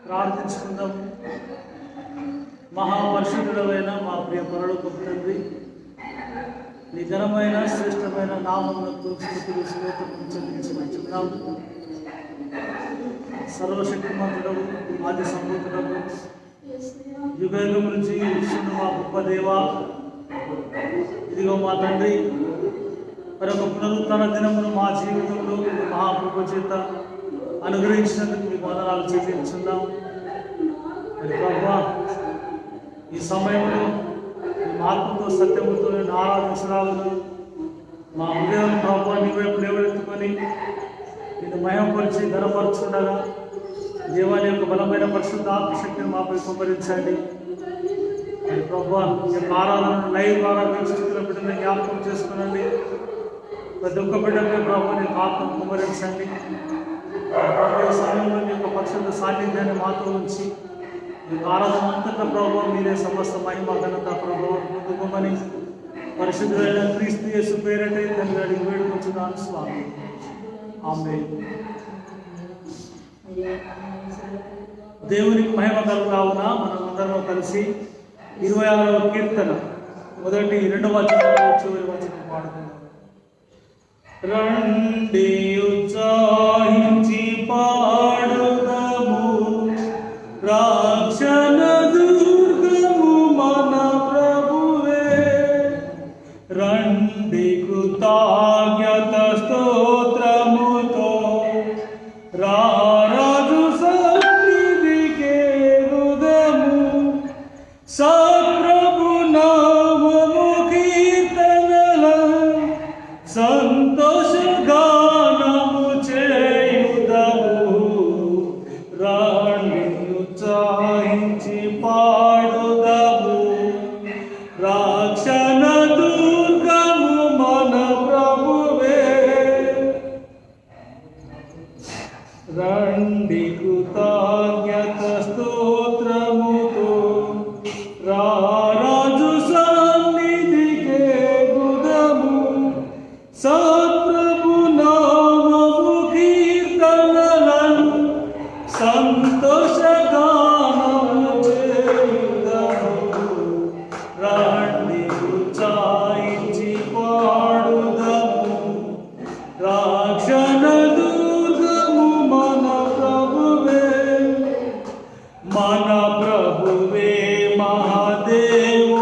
ప్రార్థించుకుందాం. మహాపరిశుద్ధుడైన మా ప్రియ పరలోకపు తండ్రి, నీ ఘనమైన శ్రేష్టమైన నామమునకు స్తుతులు స్తోత్రములు చెల్లించుకుంటున్నాం. సర్వశక్తిమంతుడవు, ఆది సంభూతుడవు, యుగయుగం నుంచి ఇచ్చిన మా గొప్ప దేవా, ఇదిగో మా తండ్రి, మరొక పునరుత్థాన దినమును మా జీవితంలో మహాప్రభు చేత అనుగ్రహించినందుకు మీకు వందనాలు చెల్లించుకుందాం. మరి ప్రభువా, ఈ సమయంలో మీ మార్పుతో సత్యముతో నేను ఆరాధించరాలను మా హృదయం ప్రభువా నీ వైపు లేవనెత్తుకొని నేను మహిమపరిచి ఘనపరచుండగా దేవాలయ యొక్క బలమైన పరిశుద్ధ ఆత్మశక్తిని మాపై కుమ్మరించండి. మరి ప్రభువా, ఈ యొక్క ఆరాధనను లైవ్ ద్వారా వీక్షిస్తున్న బిడ్డని జ్ఞాపకం చేసుకునండి. ప్రతి ఒక్క బిడ్డపై ప్రభువా నీ ఆత్మను కుమ్మరించండి. ఈ సమయంలో మీ యొక్క పరిశుద్ధ సాన్నిధ్యాన్ని మాతో ఉంచి ఈ ఆరాధన అంతటా ప్రభావం మీరే సమస్త మహిమ ఘనత ప్రభావం పొందుకోమని పరిశుద్ధులైన క్రీస్తు యేసు పేరటే తండ్రి అడిగి వేడుకొచ్చున్నాను స్వామి. ఆమేన్. దేవునికి మహిమ కలుగుతావున మనం అందరం కలిసి 26వ కీర్తన మొదటి 2వ వచనం చివరి వచనం పాడుకుందాం. రండి ఉత్సాహించి పాడుదము, రక్షణ దుర్గము మన ప్రభువే. రండి కృతజ్ఞత స్తోత్రముతో రారాజు సన్నిధికి ఎగుదము. సప్రభు నామము కీర్తనల సంతోష గానము చేయుదము. రాణి ఉత్సాహించి పాడుదము, రక్షణ దుర్గము మన ప్రభువే. రండి కృతజ్ఞత స్తోత్రముతో రారాజు సన్నిధికి ఎగుదము. సప్రభు నామము కీర్తనలను సంతోష గానము చేయుదము. రండి ఉత్సాహించి పాడుదము, రక్షణ దుర్గము మన ప్రభువే. మన ప్రభువే మహాదేవుండు,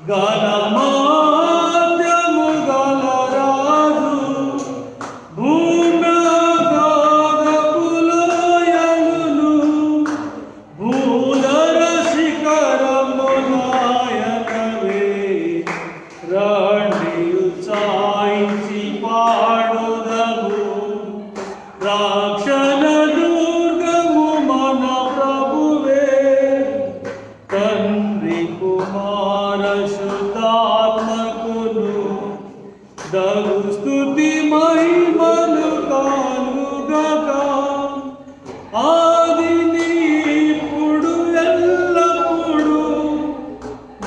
గణమాద్యము గల రాజు. భూమ్యాగాధపులోయలును భూధర శిఖరములాయనవే. రండి ఉత్సాహించి పాడుదము, రక్షణ దుర్గము మన ప్రభువే. తండ్రి కుమార శుద్ధాత్మకును దగు స్తుతి మహిమలు కలుగక, ఆదిని ఇప్పుడు ఎల్లప్పుడు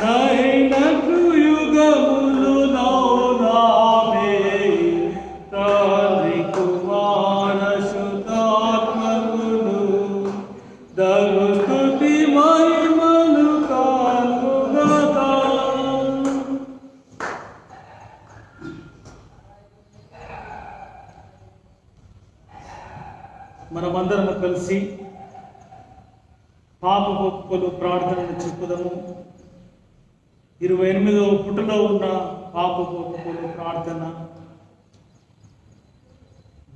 నైనట్లు యుగములు నౌనామే. తండ్రి కుమార శుద్ధాత్మకును దగు స్తుతి మహిమలు కలుగక. మనమందరము కలిసి పాప ఒప్పులు ప్రార్థనను చెప్పుదాము. 28వ పుటలో ఉన్న పాప ఒప్పులు ప్రార్థన.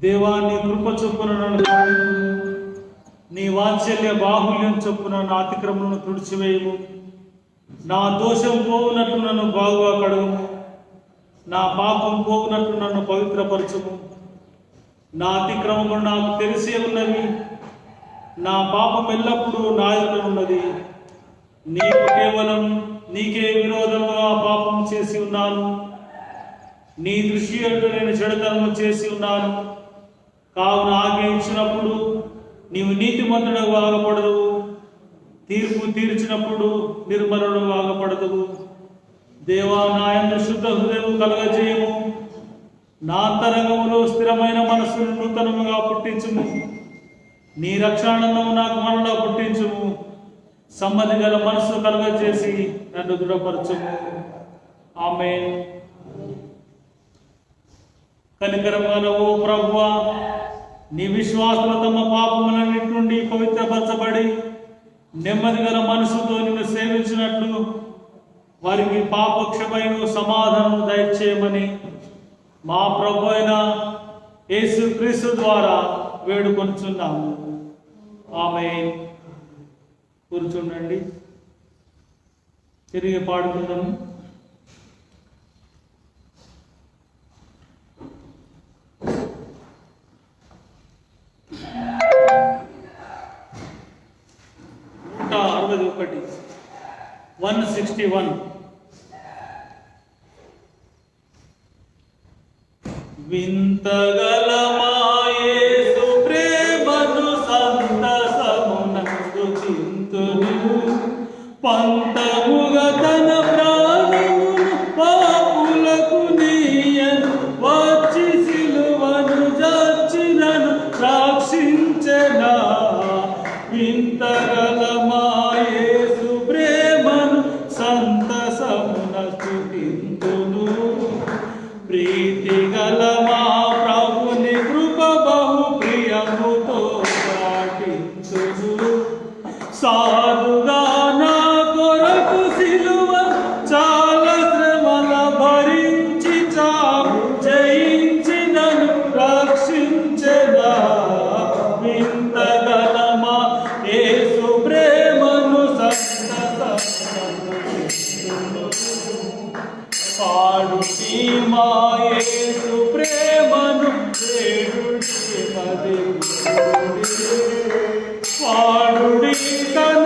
దేవా, నీ కృప చొప్పున నన్ను కడుగుము, నీ వాత్సల్య బాహుల్యం చొప్పున నా అతిక్రమలను తుడిచివేయము. నా దోషం పోవునట్లు నన్ను బాగుగా కడుగుము, నా పాపం పోవునట్లు నన్ను పవిత్రపరచుము. నా అతిక్రమములు నాకు తెలిసే ఉన్నవి, నా పాపం ఎల్లప్పుడూ నా ఎదుట ఉన్నది. నీకే విరోధముగా పాపం చేసి ఉన్నాను, నీ దృష్టి ఎదుట నేను చెడుతనము చేసి ఉన్నాను. కావున ఆజ్ఞ ఇచ్చినప్పుడు నీవు నీతిమంతుడకు ఆగకూడదు, తీర్పు తీర్చినప్పుడు నిర్మలను ఆగపడదువు. దేవా, నా యందు శుద్ధ హృదయము కలగజేయము. నా అంతరంగములో స్థిరమైన మనస్సును నూతనముగా పుట్టించుము. నీ రక్షణను నాకు మనలో పుట్టించుము. సమ్మతి గల మనస్సు కలగజేసి నన్ను దృఢపరచుము. ఆమేన్. కనికరముగా ఓ ప్రభువా, నీ విశ్వాసులు తమ పాపములన్నిటి నుండి పవిత్రపరచబడి నెమ్మది గల మనసుతో నిన్ను సేవించినట్లు వారికి పాపక్షమైన సమాధానం దయచేయమని మా ప్రభు అయిన యేసుక్రీస్తు ద్వారా వేడుకొనుచున్నాము. ఆమేన్. కూర్చుండండి, తిరిగి పాడుకుందాము. నూట 61 161. వింతగల యేసు ప్రేమను సంతసమునందు చింతును, పంతముగా తన ప్రాణమును పాపులకు నీయను, వచ్చి సిలువను జచ్చినను రక్షించెనా. వింతగల యేసు ప్రేమను సంతసమునందు చింతును, ప్రీతి గల మా ప్రభుని కృప బహు ప్రియముతో పాటించును. సాధుగా నా కొరకు సిలువ చాలా శ్రమల భరించి జయించినను రక్షించెనా. వింతగల మా యేసు ప్రేమను సంతసమునందు పాడుటి మా యేసు ప్రేమను పాడుడి తన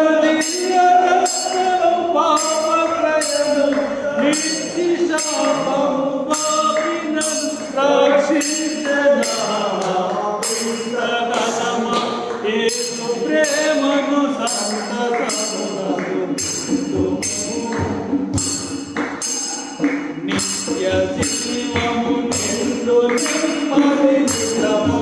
పాపత్రయము నిత్య శాపము పాపినను రక్షించెనా. యేసు ప్రేమను సంతసమునందు నిత్య జీవము నిండు నెమ్మది నిత్యము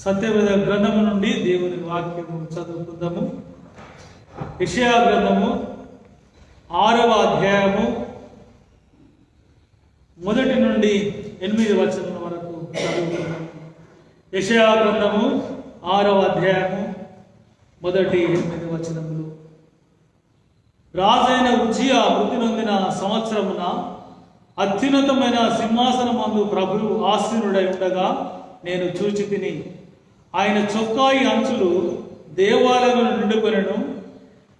సత్యవేద గ్రంథము నుండి దేవుని వాక్యము చదువుకుందాము. యెషయా గ్రంథము 6వ అధ్యాయము 1 నుండి 8 వచనం వరకు చదువుకుందాము. యెషయా గ్రంథము 6వ అధ్యాయము 1-8 వచనములు. రాజైన ఉజ్జియా మృతి నొందిన సంవత్సరమున అత్యున్నతమైన సింహాసనమందు ప్రభువు ఆసీనుడై ఉండగా నేను చూచి తిని, ఆయన చొక్కాయి అంచులు దేవాలయమును నిండుకొనెను.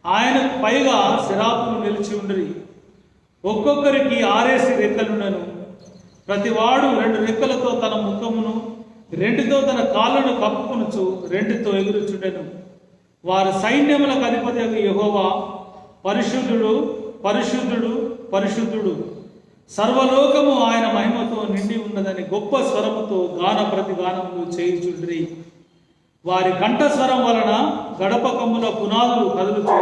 ఆయన పైగా శరాపులు నిలిచి ఉండిరి. ఒక్కొక్కరికి 6 రెక్కలున్నను. ప్రతివాడు 2 రెక్కలతో తన ముఖమును, 2తో తన కాళ్ళను కప్పుకొనుచు 2తో ఎగురుచుండెను. వారు సైన్యములకు అధిపతి యెహోవా పరిశుద్ధుడు, పరిశుద్ధుడు, పరిశుద్ధుడు, సర్వలోకము ఆయన మహిమతో నిండి ఉన్నదని గొప్ప స్వరముతో గాన ప్రతిగానములు చేయుచుండ్రి. వారి కంఠస్వరం వలన గడప కమ్ముల పునాదులు కదులుచు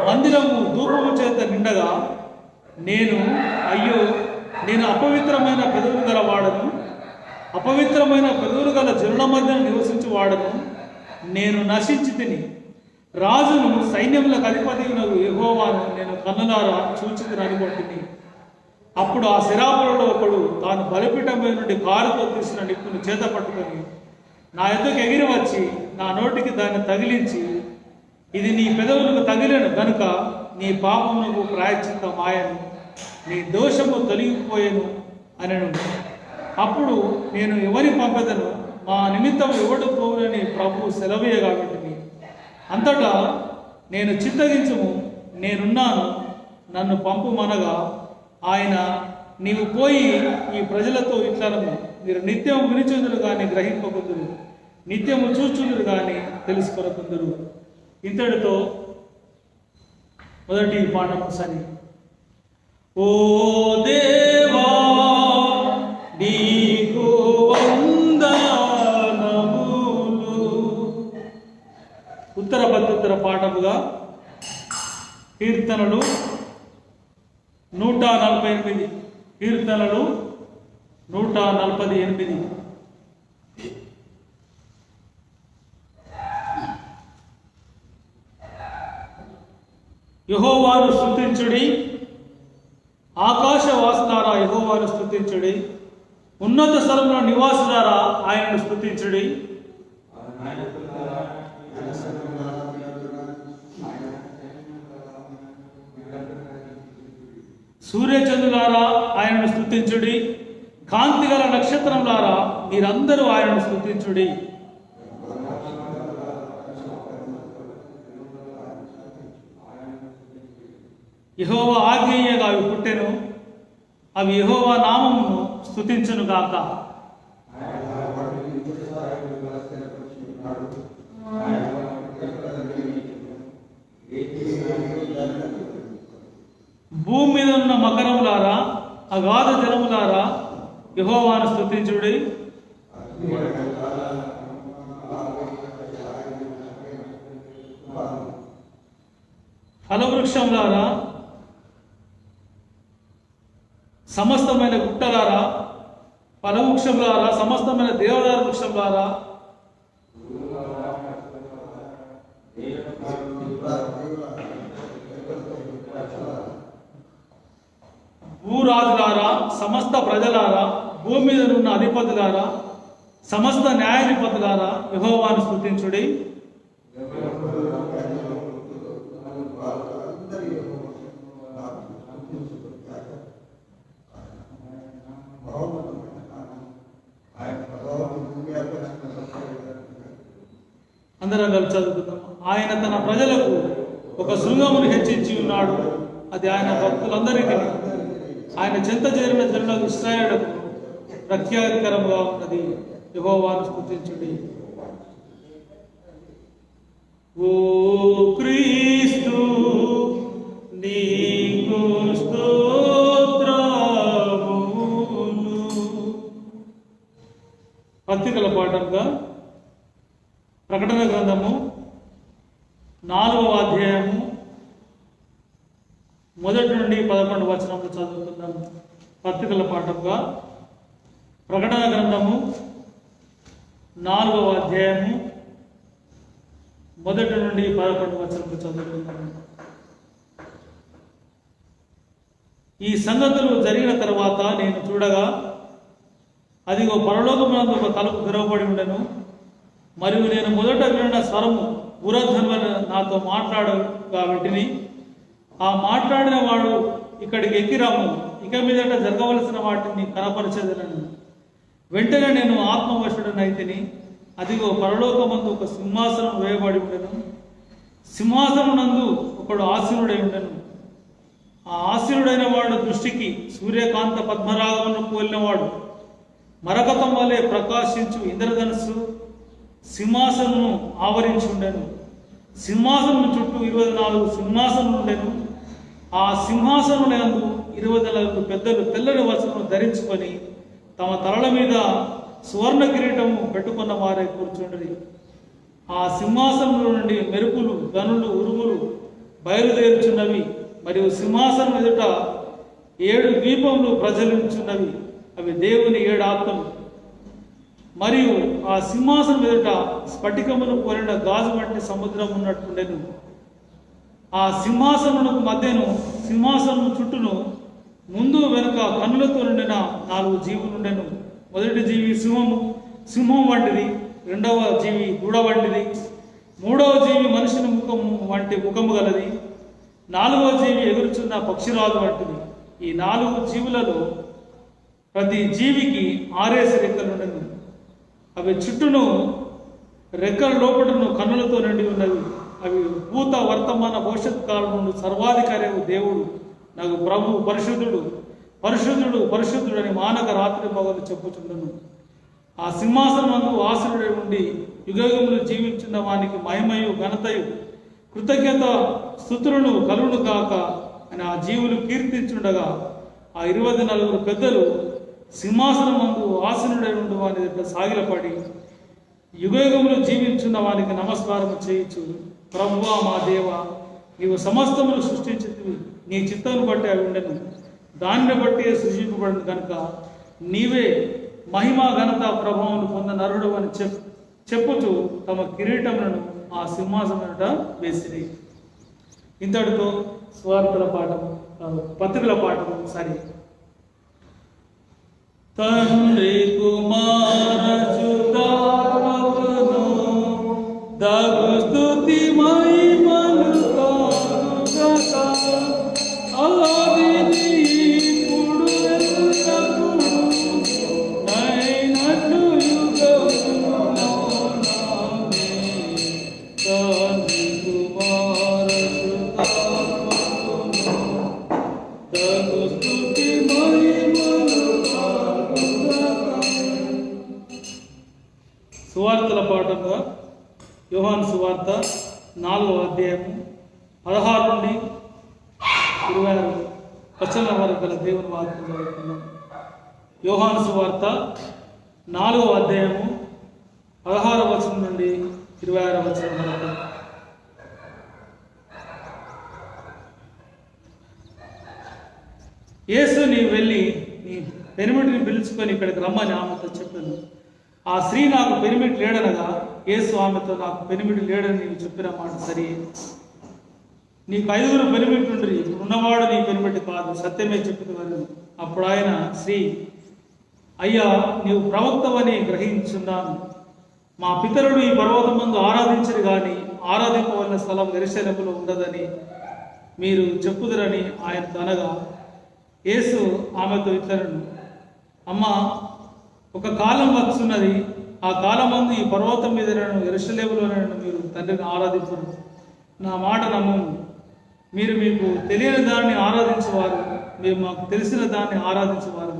మందిరము ధూపము చేత నిండగా నేను అయ్యో, నేను అపవిత్రమైన పెదవులు గల వాడను, అపవిత్రమైన పెదవులు గల జనుల మధ్య నివసించు వాడను, నేను నశించి తిని. రాజును సైన్యములకు అధిపతి యెహోవాను నేను కన్నులారా చూచితిని అనుకుంటుని. అప్పుడు ఆ శరాపులలో ఒకడు తాను బలిపీఠంపై నుండి కారుతో తీసిన నిప్పును చేత పట్టుకొని నా ఎద్దుకు ఎగిరి వచ్చి నా నోటికి దాన్ని తగిలించి, ఇది నీ పెదవులకు తగిలిన గనుక నీ పాపమునకు ప్రాయశ్చిత్తం ఆయను, నీ దోషము తొలగిపోయేను అనెను. అప్పుడు నేను ఎవరి పంపెదను, మా నిమిత్తం ఎవడు పోవునని ప్రభు సెలవే కాబట్టి అంతటా నేను చిత్తగించుము, నేనున్నాను, నన్ను పంపుమనగా ఆయన, నీవు పోయి ఈ ప్రజలతో ఇట్లను, మీరు నిత్యము వినిచుందురు కానీ గ్రహింపకుందురు, నిత్యము చూచుందురు కానీ తెలుసుకొనకుందురు. ఇంతటితో మొదటి పాఠం సరి. ఓ దేవా నీకు వందనములు. ఉత్తర ప్రత్యుత్తర పాఠముగా కీర్తనలు 148, కీర్తనలు 148. యెహోవాను స్తుతించుడి, ఆకాశవాసులారా యెహోవాను స్తుతించుడి, ఉన్నత స్థలంలో నివాసులారా ఆయనను స్తుతించుడి. సూర్యచంద్రులారా ఆయనను స్తుతించుడి, కాంతిగల నక్షత్రములారా మీరందరూ ఆయనను స్తుతించుడి. యెహోవా ఆజ్ఞేయగా అవి పుట్టెను, అవి యెహోవా నామమును స్తుతించును గాక. భూమి మీద ఉన్న మకరములారా, అగాధ జలములారా యెహోవాను స్తుతించుడి. ఫలవృక్షములారా, సమస్తమైన గుట్టలారా, ఫలవృక్షములారా, సమస్తమైన దేవదారు వృక్షములారా, భూరాజులారా, సమస్త ప్రజలారా, భూమి మీద ఉన్న అధిపతులారా, సమస్త న్యాయాధిపతులారా యెహోవాను స్తుతించుడి. అందరం కలిసి చదువుకుందాం. ఆయన తన ప్రజలకు ఒక శృంగమును హెచ్చించి ఉన్నాడు, అది ఆయన భక్తులందరికీ ఆయన చెంత చేరిన జనులకు ఇశ్రాయేలుకు ప్రఖ్యాతికరముగా ఉన్నది. యెహోవాను స్తుతించుడి. ఓ క్రీస్తు నీకు స్తోత్రములు. భక్తిగల పాఠంగా ప్రకటన గ్రంథము 4వ అధ్యాయము 1 నుండి 11 వచనములు చదువుతున్నాము. పత్రికల పాఠంగా ప్రకటన గ్రంథము 4వ అధ్యాయము 1 నుండి 11 వచనములు చదువుతున్నాము. ఈ సంగతులు జరిగిన తర్వాత నేను చూడగా, అదిగో పరలోకమునందు ఒక తలుపు తెరవబడి ఉండెను. మరియు నేను మొదట విన్న స్వరము బురధ్వని నాతో మాట్లాడగా వింటిని. ఆ మాట్లాడిన వాడు, ఇక్కడికి ఎక్కిరాము, ఇక మీదట జరగవలసిన వాటిని కనపరచదనను. వెంటనే నేను ఆత్మవశుడనైతిని. అదిగో పరలోకమందు ఒక సింహాసనం వేయబడి ఉండెను. సింహాసనం నందు ఒకడు ఆసీనుడై ఉండెను. ఆ ఆసీనుడైన వాడు దృష్టికి సూర్యకాంత పద్మరాగమును పోలినవాడు. మరకతం వలె ప్రకాశించు ఇంద్రధనుస్సు సింహాసనము ఆవరించి ఉండెను. సింహాసనం చుట్టూ 24 సింహాసనములు ఉండెను. ఆ సింహాసనములందు 24 పెద్దలు తెల్లని వస్త్రములు ధరించుకొని తమ తలల మీద సువర్ణ కిరీటము పెట్టుకున్న వారే కూర్చుండ్రి. ఆ సింహాసనముల నుండి మెరుపులు, గనులు, ఉరుములు బయలుదేరుచున్నవి. మరియు సింహాసనం ఎదుట 7 దీపములు ప్రజ్వలించున్నవి. అవి దేవుని 7 ఆత్మలు. మరియు ఆ సింహాసనం ఎదుట స్ఫటికమును పోలిన గాజు వంటి సముద్రం ఉన్నట్టుండెను. ఆ సింహాసనమునకు మధ్యను, సింహాసనము చుట్టూను, ముందు వెనుక కన్నులతో నిండిన 4 జీవులుండెను. మొదటి జీవి సింహం వంటిది, రెండవ జీవి దూడ వంటిది, మూడవ జీవి మనుషుని ముఖము వంటి ముఖము గలది, 4వ జీవి ఎగురుచున్న పక్షిరాజు వంటిది. ఈ 4 జీవులలో ప్రతి జీవికి 6 రెక్కలుండెను. అవి చుట్టూను రెక్కల లోపటను కన్నులతో నిండి ఉన్నవి. అవి భూత వర్తమాన భవిష్యత్ కాలం నుండి సర్వాధికారి దేవుడు నాకు ప్రభు పరిశుద్ధుడు పరిశుద్ధుడు పరిశుద్ధుడు అని మానక రాత్రి పగలు చెప్పుచుండను. ఆ సింహాసనమందు ఆసనుడై ఉండి యుగయుగములు జీవించిన వానికి మహిమయు ఘనతయు కృతజ్ఞత స్తుతులను కలుగును కాక అని ఆ జీవులు కీర్తించుండగా ఆ 24 పెద్దలు సింహాసనమందు ఆసనుడై ఉండి వాని దగ్గర సాగిలపడి యుగయుగములు జీవించున్న వానికి నమస్కారం చేయించు. ప్రభువా మా దేవ, నీవు సమస్తములు సృష్టించితివి, నీ చిత్తమును బట్టి అవి ఉండెను, దానిని బట్టి సృజింపబడిన కనుక నీవే మహిమ ఘనత ప్రభావం పొంద నరుడు అని చెప్పుతూ తమ కిరీటములను ఆ సింహాసనట వేసిరి. ఇంతటితో స్వార్థల పాఠము పత్రికల పాఠము సరి. తండ్రి కుమార చుదాత్మకును దగు స్తుతి మహిమలు కలుగుగాక. ఆదిని ఇప్పుడు ఎల్లప్పుడూ నైనట్లు యుగములోనామే. తండ్రి కుమార చుదాత్మకును దగు స్తుతి మహిమలు కలుగుగాక. సువార్తల పాఠంగా యోహాను సువార్త 4వ అధ్యాయము 16 నుండి 26 వచనాల వరకు గల దేవుని వాక్యం చదువుతున్నాం. యోహాను సువార్త 4వ అధ్యాయము 16వ వచనం నుండి 26వ వచనం వరకు. యేసు నీవు వెళ్ళి నీ పెనిమిటిని పిలుచుకొని ఇక్కడికి రమ్మని ఆమెతో చెప్పాను. ఆ స్త్రీ నాకు పెనిమిటి లేడనగా యేసు ఆమెతో నాకు పెనిమిటి లేడని నీవు చెప్పిన మాట సరి. నీకు 5 పెనిమిటి ఉన్నవాడు నీ పెనిమిటి కాదు, సత్యమే చెప్పుకోవాలి. అప్పుడు ఆయన స్త్రీ, అయ్యా నీవు ప్రవక్తవని గ్రహించున్నాను. మా పితరుడు ఈ పర్వతం ముందు ఆరాధించరు కానీ ఆరాధింపవలన స్థలం యెరూషలేములో ఉండదని మీరు చెప్పుదురని ఆయన అనగా యేసు ఆమెతో ఇట్లనెను, అమ్మా, ఒక కాలం వస్తున్నది, ఆ కాలం మందు ఈ పర్వతం మీద యెరూషలేములో మీరు తండ్రిని ఆరాధించరు. నా మాట నమ్మము. మీరు మీకు తెలియని దాన్ని ఆరాధించేవారు, మీరు మాకు తెలిసిన దాన్ని ఆరాధించేవారు.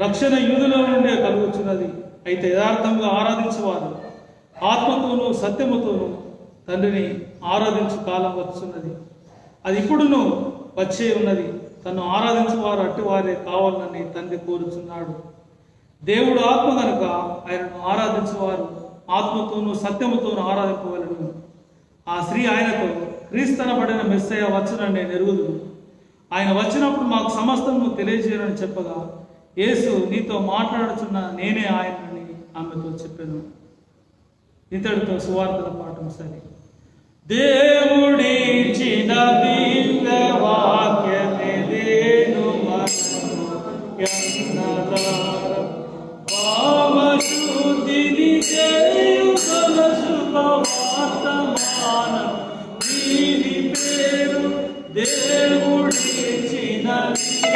రక్షణ యూదులో నుండే కలుగుతున్నది. అయితే యథార్థంగా ఆరాధించేవారు ఆత్మతోనూ సత్యముతోనూ తండ్రిని ఆరాధించు కాలం వస్తున్నది, అది ఇప్పుడును వచ్చే ఉన్నది. తను ఆరాధించేవారు అట్టివారే కావాలని తండ్రి కోరుచున్నాడు. దేవుడు ఆత్మ కనుక ఆయనను ఆరాధించేవారు ఆత్మతోనూ సత్యముతోనూ ఆరాధింపవలను. ఆ స్త్రీ ఆయనతో, క్రీస్తనబడిన మెస్సయ్య వచ్చునని నేను ఎరుగుదు, ఆయన వచ్చినప్పుడు మాకు సమస్తము తెలియజేయనని చెప్పగా యేసు, నీతో మాట్లాడుచున్న నేనే ఆయనని ఆమెతో చెప్పాను. ఇతడితో సువార్తల పాఠం సరి. దేవుడిచ్చిన దివ్య వాక్యమే దేను మనము పావశుద్ధిని చేయు శుభవర్తమానం దీని పేరు దేవుడిచ్చిన దివ్య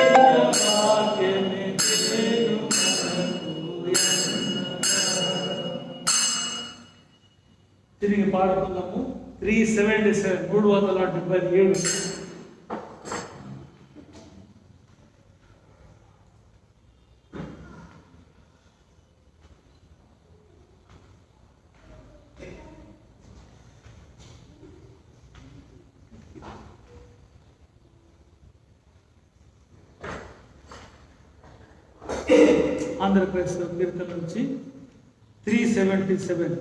వాక్యమే దేను మనము. తిరిగి పాడుతున్నాము. 377 377. ఆంధ్రప్రదేశ్ కీర్తన నుంచి 377.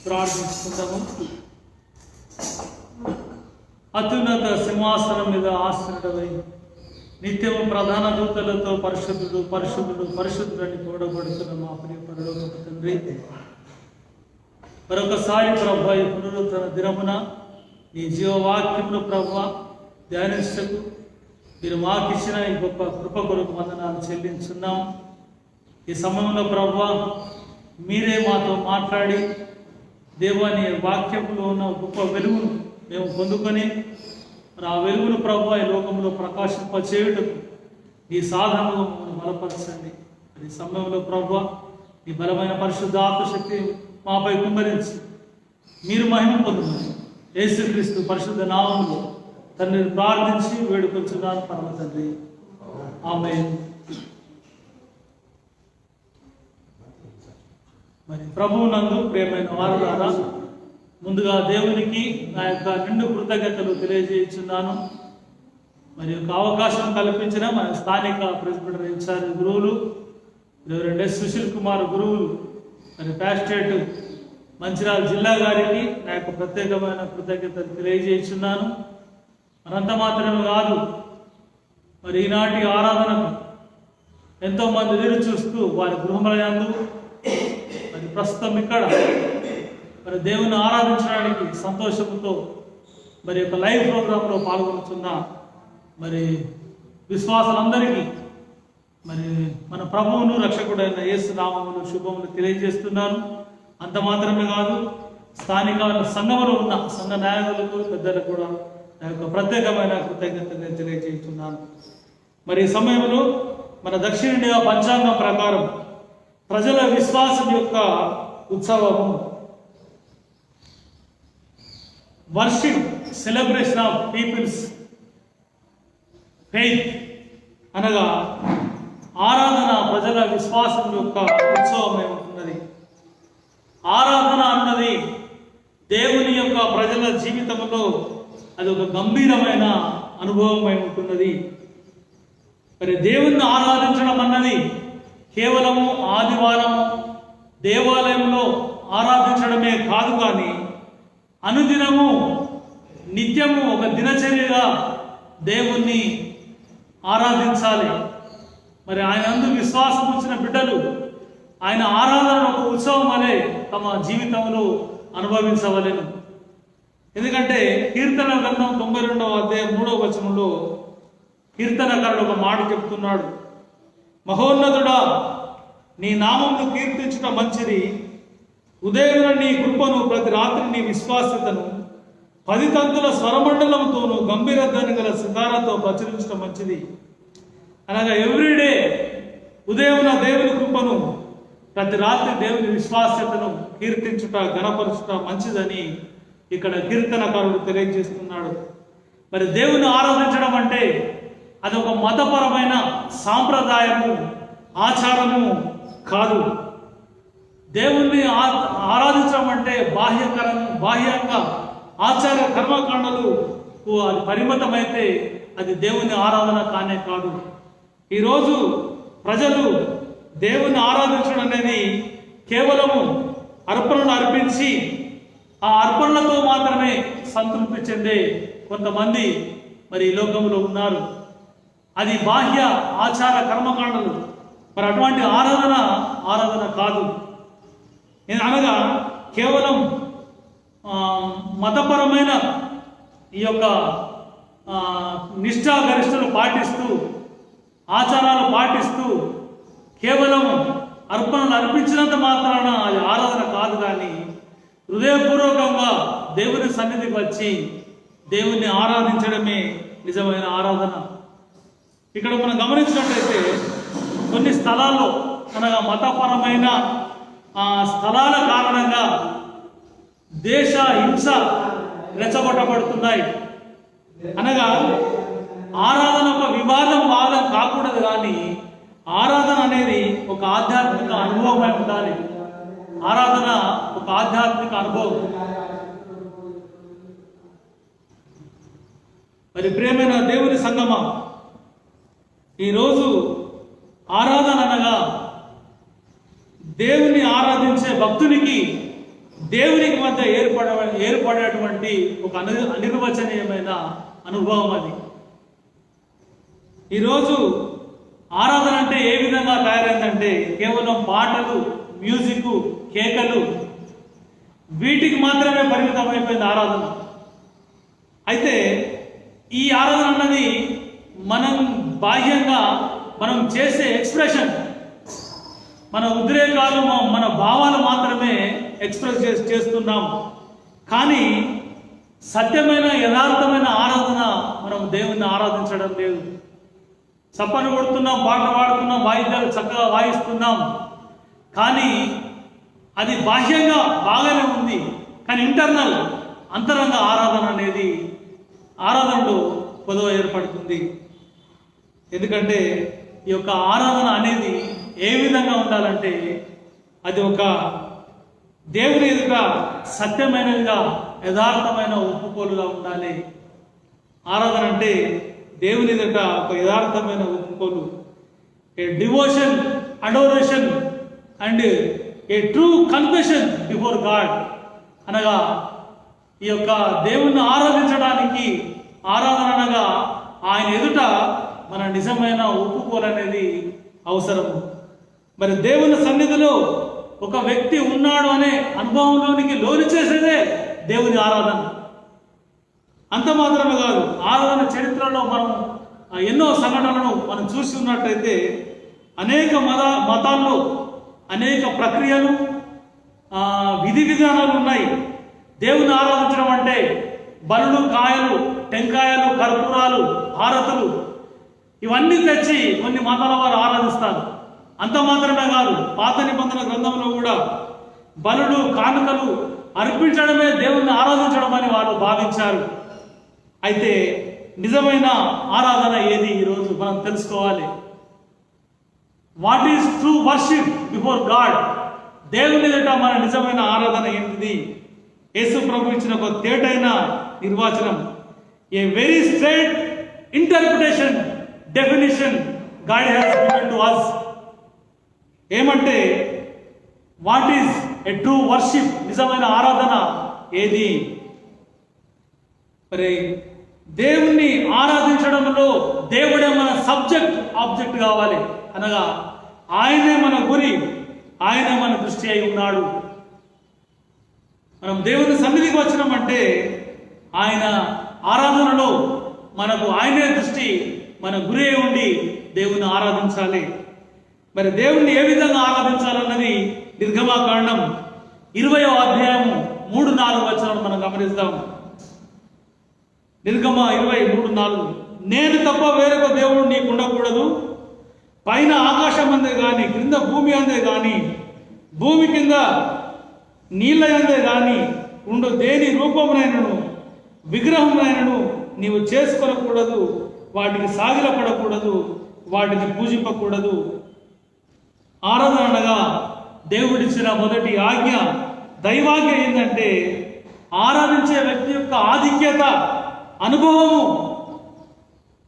ప్రార్థించుకుంటాము. అత్యున్నత సింహాసనం మీద ఆశ్రయుడవై నిత్యము ప్రధాన దూతలతో పరిశుద్ధుడు పరిశుద్ధుడు పరిశుద్ధుడని కూడబడుతున్న మా ప్రియ పరలోకపు తండ్రి, మరొకసారి ప్రభు ఈ పునరుద్ధరణ దినమున నీ జీవవాక్యమును ప్రభు ధ్యానించకు మీరు మాకిచ్చిన ఈ గొప్ప కృప కొరకు వందనాలు చెల్లించున్నాం. ఈ సమయంలో ప్రభు మీరే మాతో మాట్లాడి దేవాని వాక్యంలో ఉన్న గొప్ప వెలుగును మేము పొందుకొని మరి ఆ వెలుగును ప్రభు ఈ లోకంలో ప్రకాశింపచేయుటకు ఈ సాధనము బలపరచండి. ఈ సమయంలో ప్రభు ఈ బలమైన పరిశుద్ధ ఆత్మశక్తి మాపై కుమ్మరించి మీరు మహిమ పొందుమని యేసుక్రీస్తు పరిశుద్ధ నామములో తండ్రిని ప్రార్థించి వేడుకొచ్చున్నాను పరమ తండ్రి, ఆమేన్. మరి ప్రభువు నందు ప్రియమైన వారులారా, ముందుగా దేవునికి నా యొక్క నిండు కృతజ్ఞతలు తెలియజేస్తున్నాను. మరి యొక్క అవకాశం కల్పించిన మన స్థానిక ప్రెసిడెంట్ ఇన్ఛార్జ్ గురువులు రెవరెండ్ ఎస్ సుశీల్ కుమార్ గురువులు, మరి ప్యాస్టేట్ మంచిర్యాల జిల్లా గారికి నా యొక్క ప్రత్యేకమైన కృతజ్ఞతలు తెలియజేస్తున్నాను. మరంత మాత్రమే కాదు, మరి ఈనాటి ఆరాధనకు ఎంతోమంది ఎదురు చూస్తూ వారి గృహములందు మరి ప్రస్తుతం ఇక్కడ మరి దేవుని ఆరాధించడానికి సంతోషంతో మరి యొక్క లైవ్ ప్రోగ్రాంలో పాల్గొనుతున్న మరి విశ్వాసులందరికీ మరి మన ప్రభువును రక్షకుడైన యేసు నామమును శుభములు తెలియజేస్తున్నాను. అంత మాత్రమే కాదు, స్థానిక సంఘంలో ఉన్న సంఘ నాయకులకు పెద్దలకు కూడా నా యొక్క ప్రత్యేకమైన కృతజ్ఞతలు తెలియజేస్తున్నాను. మరి ఈ సమయంలో మన దక్షిణ ఇండియా పంచాంగం ప్రకారం ప్రజల విశ్వాసం యొక్క ఉత్సవము worship celebration of people's faith అనగా ఆరాధన ప్రజల విశ్వాసం యొక్క ఉత్సవమై ఉంటున్నది. ఆరాధన అన్నది దేవుని యొక్క ప్రజల జీవితంలో అది ఒక గంభీరమైన అనుభవమై ఉంటున్నది. మరి దేవుణ్ణి ఆరాధించడం అన్నది కేవలము ఆదివారం దేవాలయంలో ఆరాధించడమే కాదు, కానీ అనుదినము నిత్యము ఒక దినచర్యగా దేవుణ్ణి ఆరాధించాలి. మరి ఆయన అందు విశ్వాసం వచ్చిన బిడ్డలు ఆయన ఆరాధన ఒక ఉత్సవం అనే తమ జీవితంలో అనుభవించవలెను. ఎందుకంటే కీర్తన గ్రంథం 92వ అధ్యాయం 3వ వచనంలో కీర్తనకారుడు ఒక మాట చెప్తున్నాడు, మహోన్నతుడా నీ నామమును కీర్తించుట మంచిది, ఉదయం నీ కృపను ప్రతి రాత్రి నీ విశ్వాస్యతను 10 తంతుల స్వరమండలంతోనూ గంభీర ధ్వని గల సితారాతో ప్రచురించడం మంచిది. అనగా ఎవ్రీడే ఉదయం దేవుని కృపను ప్రతి రాత్రి దేవుని విశ్వాస్యతను కీర్తించుట గణపరచుట మంచిదని ఇక్కడ కీర్తనకారుడు తెలియజేస్తున్నాడు. మరి దేవుని ఆరాధించడం అంటే అది ఒక మతపరమైన సాంప్రదాయము ఆచారము కాదు. దేవుణ్ణి ఆరాధించడం అంటే బాహ్యంగా ఆచార కర్మకాండలకు అది పరిమితమైతే అది దేవుని ఆరాధన కానే కాదు. ఈరోజు ప్రజలు దేవుని ఆరాధించడం అనేది కేవలము అర్పణలు అర్పించి ఆ అర్పణలతో మాత్రమే సంతృప్తి చెందే కొంతమంది మరి ఈ లోకంలో ఉన్నారు. అది బాహ్య ఆచార కర్మకాండలు. మరి అటువంటి ఆరాధన కాదు. అనగా కేవలం మతపరమైన ఈ యొక్క నిష్ఠాగరిష్టలు పాటిస్తూ, ఆచారాలు పాటిస్తూ కేవలం అర్పణలు అర్పించినంత మాత్రాన అది ఆరాధన కాదు. కానీ హృదయపూర్వకంగా దేవుని సన్నిధికి వచ్చి దేవుణ్ణి ఆరాధించడమే నిజమైన ఆరాధన. ఇక్కడ మనం గమనించినట్లయితే కొన్ని స్థలాల్లో అనగా మతపరమైన స్థలాల కారణంగా దేశ హింస రెచ్చగొట్టబడుతున్నాయి. అనగా ఆరాధన ఒక వాదం కాకూడదు, కానీ ఆరాధన అనేది ఒక ఆధ్యాత్మిక అనుభవమై ఉండాలి. ఆరాధన ఒక ఆధ్యాత్మిక అనుభవం. మరి ప్రియమైన దేవుని సంగమా, ఈరోజు ఆరాధన అనగా దేవుని ఆరాధించే భక్తునికి దేవునికి మధ్య ఏర్పడేటువంటి ఒక అనిర్వచనీయమైన అనుభవం అది. ఈరోజు ఆరాధన అంటే ఏ విధంగా తయారైందంటే కేవలం పాటలు, మ్యూజిక్, కేకలు, వీటికి మాత్రమే పరిమితమైపోయింది ఆరాధన. అయితే ఈ ఆరాధన అన్నది మనం బాహ్యంగా మనం చేసే ఎక్స్ప్రెషన్, మన ఉద్రేకాలు, మన భావాలు మాత్రమే ఎక్స్ప్రెస్ చేస్తున్నాం. కానీ సత్యమైన యథార్థమైన ఆరాధన మనం దేవుణ్ణి ఆరాధించడం లేదు. చప్పలు కొడుతున్నాం, పాటలు పాడుతున్నాం, వాయిద్యాలు చక్కగా వాయిస్తున్నాం, కానీ అది బాహ్యంగా బాగానే ఉంది. కానీ ఇంటర్నల్ అంతరంగ ఆరాధన అనేది ఆరాధనలో కొదవ ఏర్పడుతుంది. ఎందుకంటే ఈ యొక్క ఆరాధన అనేది ఏ విధంగా ఉండాలంటే అది ఒక దేవుని ఎదుట సత్యమైనదిగా, యథార్థమైన ఒప్పుకోలుగా ఉండాలి. ఆరాధన అంటే దేవుని ఎదుట ఒక యథార్థమైన ఒప్పుకోలు, a devotion, adoration and a true confession before God. అనగా ఈ యొక్క దేవుణ్ణి ఆరాధించడానికి ఆరాధన అనగా ఆయన ఎదుట మన నిజమైన ఒప్పుకోలు అనేది అవసరము. మరి దేవుని సన్నిధిలో ఒక వ్యక్తి ఉన్నాడు అనే అనుభవంలోనికి లోను చేసేదే దేవుని ఆరాధన. అంత మాత్రమే కాదు, ఆరాధన చరిత్రలో మనం ఎన్నో సంఘటనలను మనం చూసి ఉన్నట్టయితే అనేక మతాల్లో అనేక ప్రక్రియలు, విధి విధానాలు ఉన్నాయి. దేవుని ఆరాధించడం అంటే బలులు, కాయలు, టెంకాయలు, కర్పూరాలు, హారతులు ఇవన్నీ తెచ్చి కొన్ని మతాల వారు ఆరాధిస్తారు. అంత మాత్రమే కాదు, పాత నిబంధన గ్రంథంలో కూడా బలులు, కానుకలు అర్పించడమే దేవుణ్ణి ఆరాధించడం అని వారు భావించారు. అయితే నిజమైన ఆరాధన ఏది ఈరోజు మనం తెలుసుకోవాలి. What is true worship before God? దేవుని ఎదుట మన నిజమైన ఆరాధన ఏంటిది? యేసు ప్రభు ఇచ్చిన ఒక తేటైన నిర్వచనం, a very straight interpretation, definition God has given to us. ఏమంటే what is a true worship? నిజమైన ఆరాధన ఏది? మరి దేవుణ్ణి ఆరాధించడంలో దేవుడే మన ఆబ్జెక్ట్ కావాలి. అనగా ఆయనే మన గురి, ఆయనే మన దృష్టి అయి ఉన్నాడు. మనం దేవుని సన్నిధికి వచ్చినామంటే ఆయన ఆరాధనలో మనకు ఆయనే దృష్టి, మన గురి అయి ఉండి దేవుని ఆరాధించాలి. మరి దేవుణ్ణి ఏ విధంగా ఆరాధించాలన్నది నిర్గమాకాండం 20వ అధ్యాయము 3-4 వచనాలు మనం గమనిస్తాం. నిర్గమ 20:3-4, నేను తప్ప వేరొక దేవుడు నీకు ఉండకూడదు. పైన ఆకాశం అందే గాని, క్రింద భూమి అందే గాని, భూమి కింద నీళ్ళ అందే గాని ఉండు దేని రూపమునైనను విగ్రహమునైనను నీవు చేసుకొనకూడదు. వాటికి సాగిలపడకూడదు, వాటిని పూజింపకూడదు. ఆరాధన అనగా దేవుడిచ్చిన మొదటి ఆజ్ఞ, దైవాజ్ఞ ఏంటంటే ఆరాధించే వ్యక్తి యొక్క ఆధిక్యత, అనుభవము,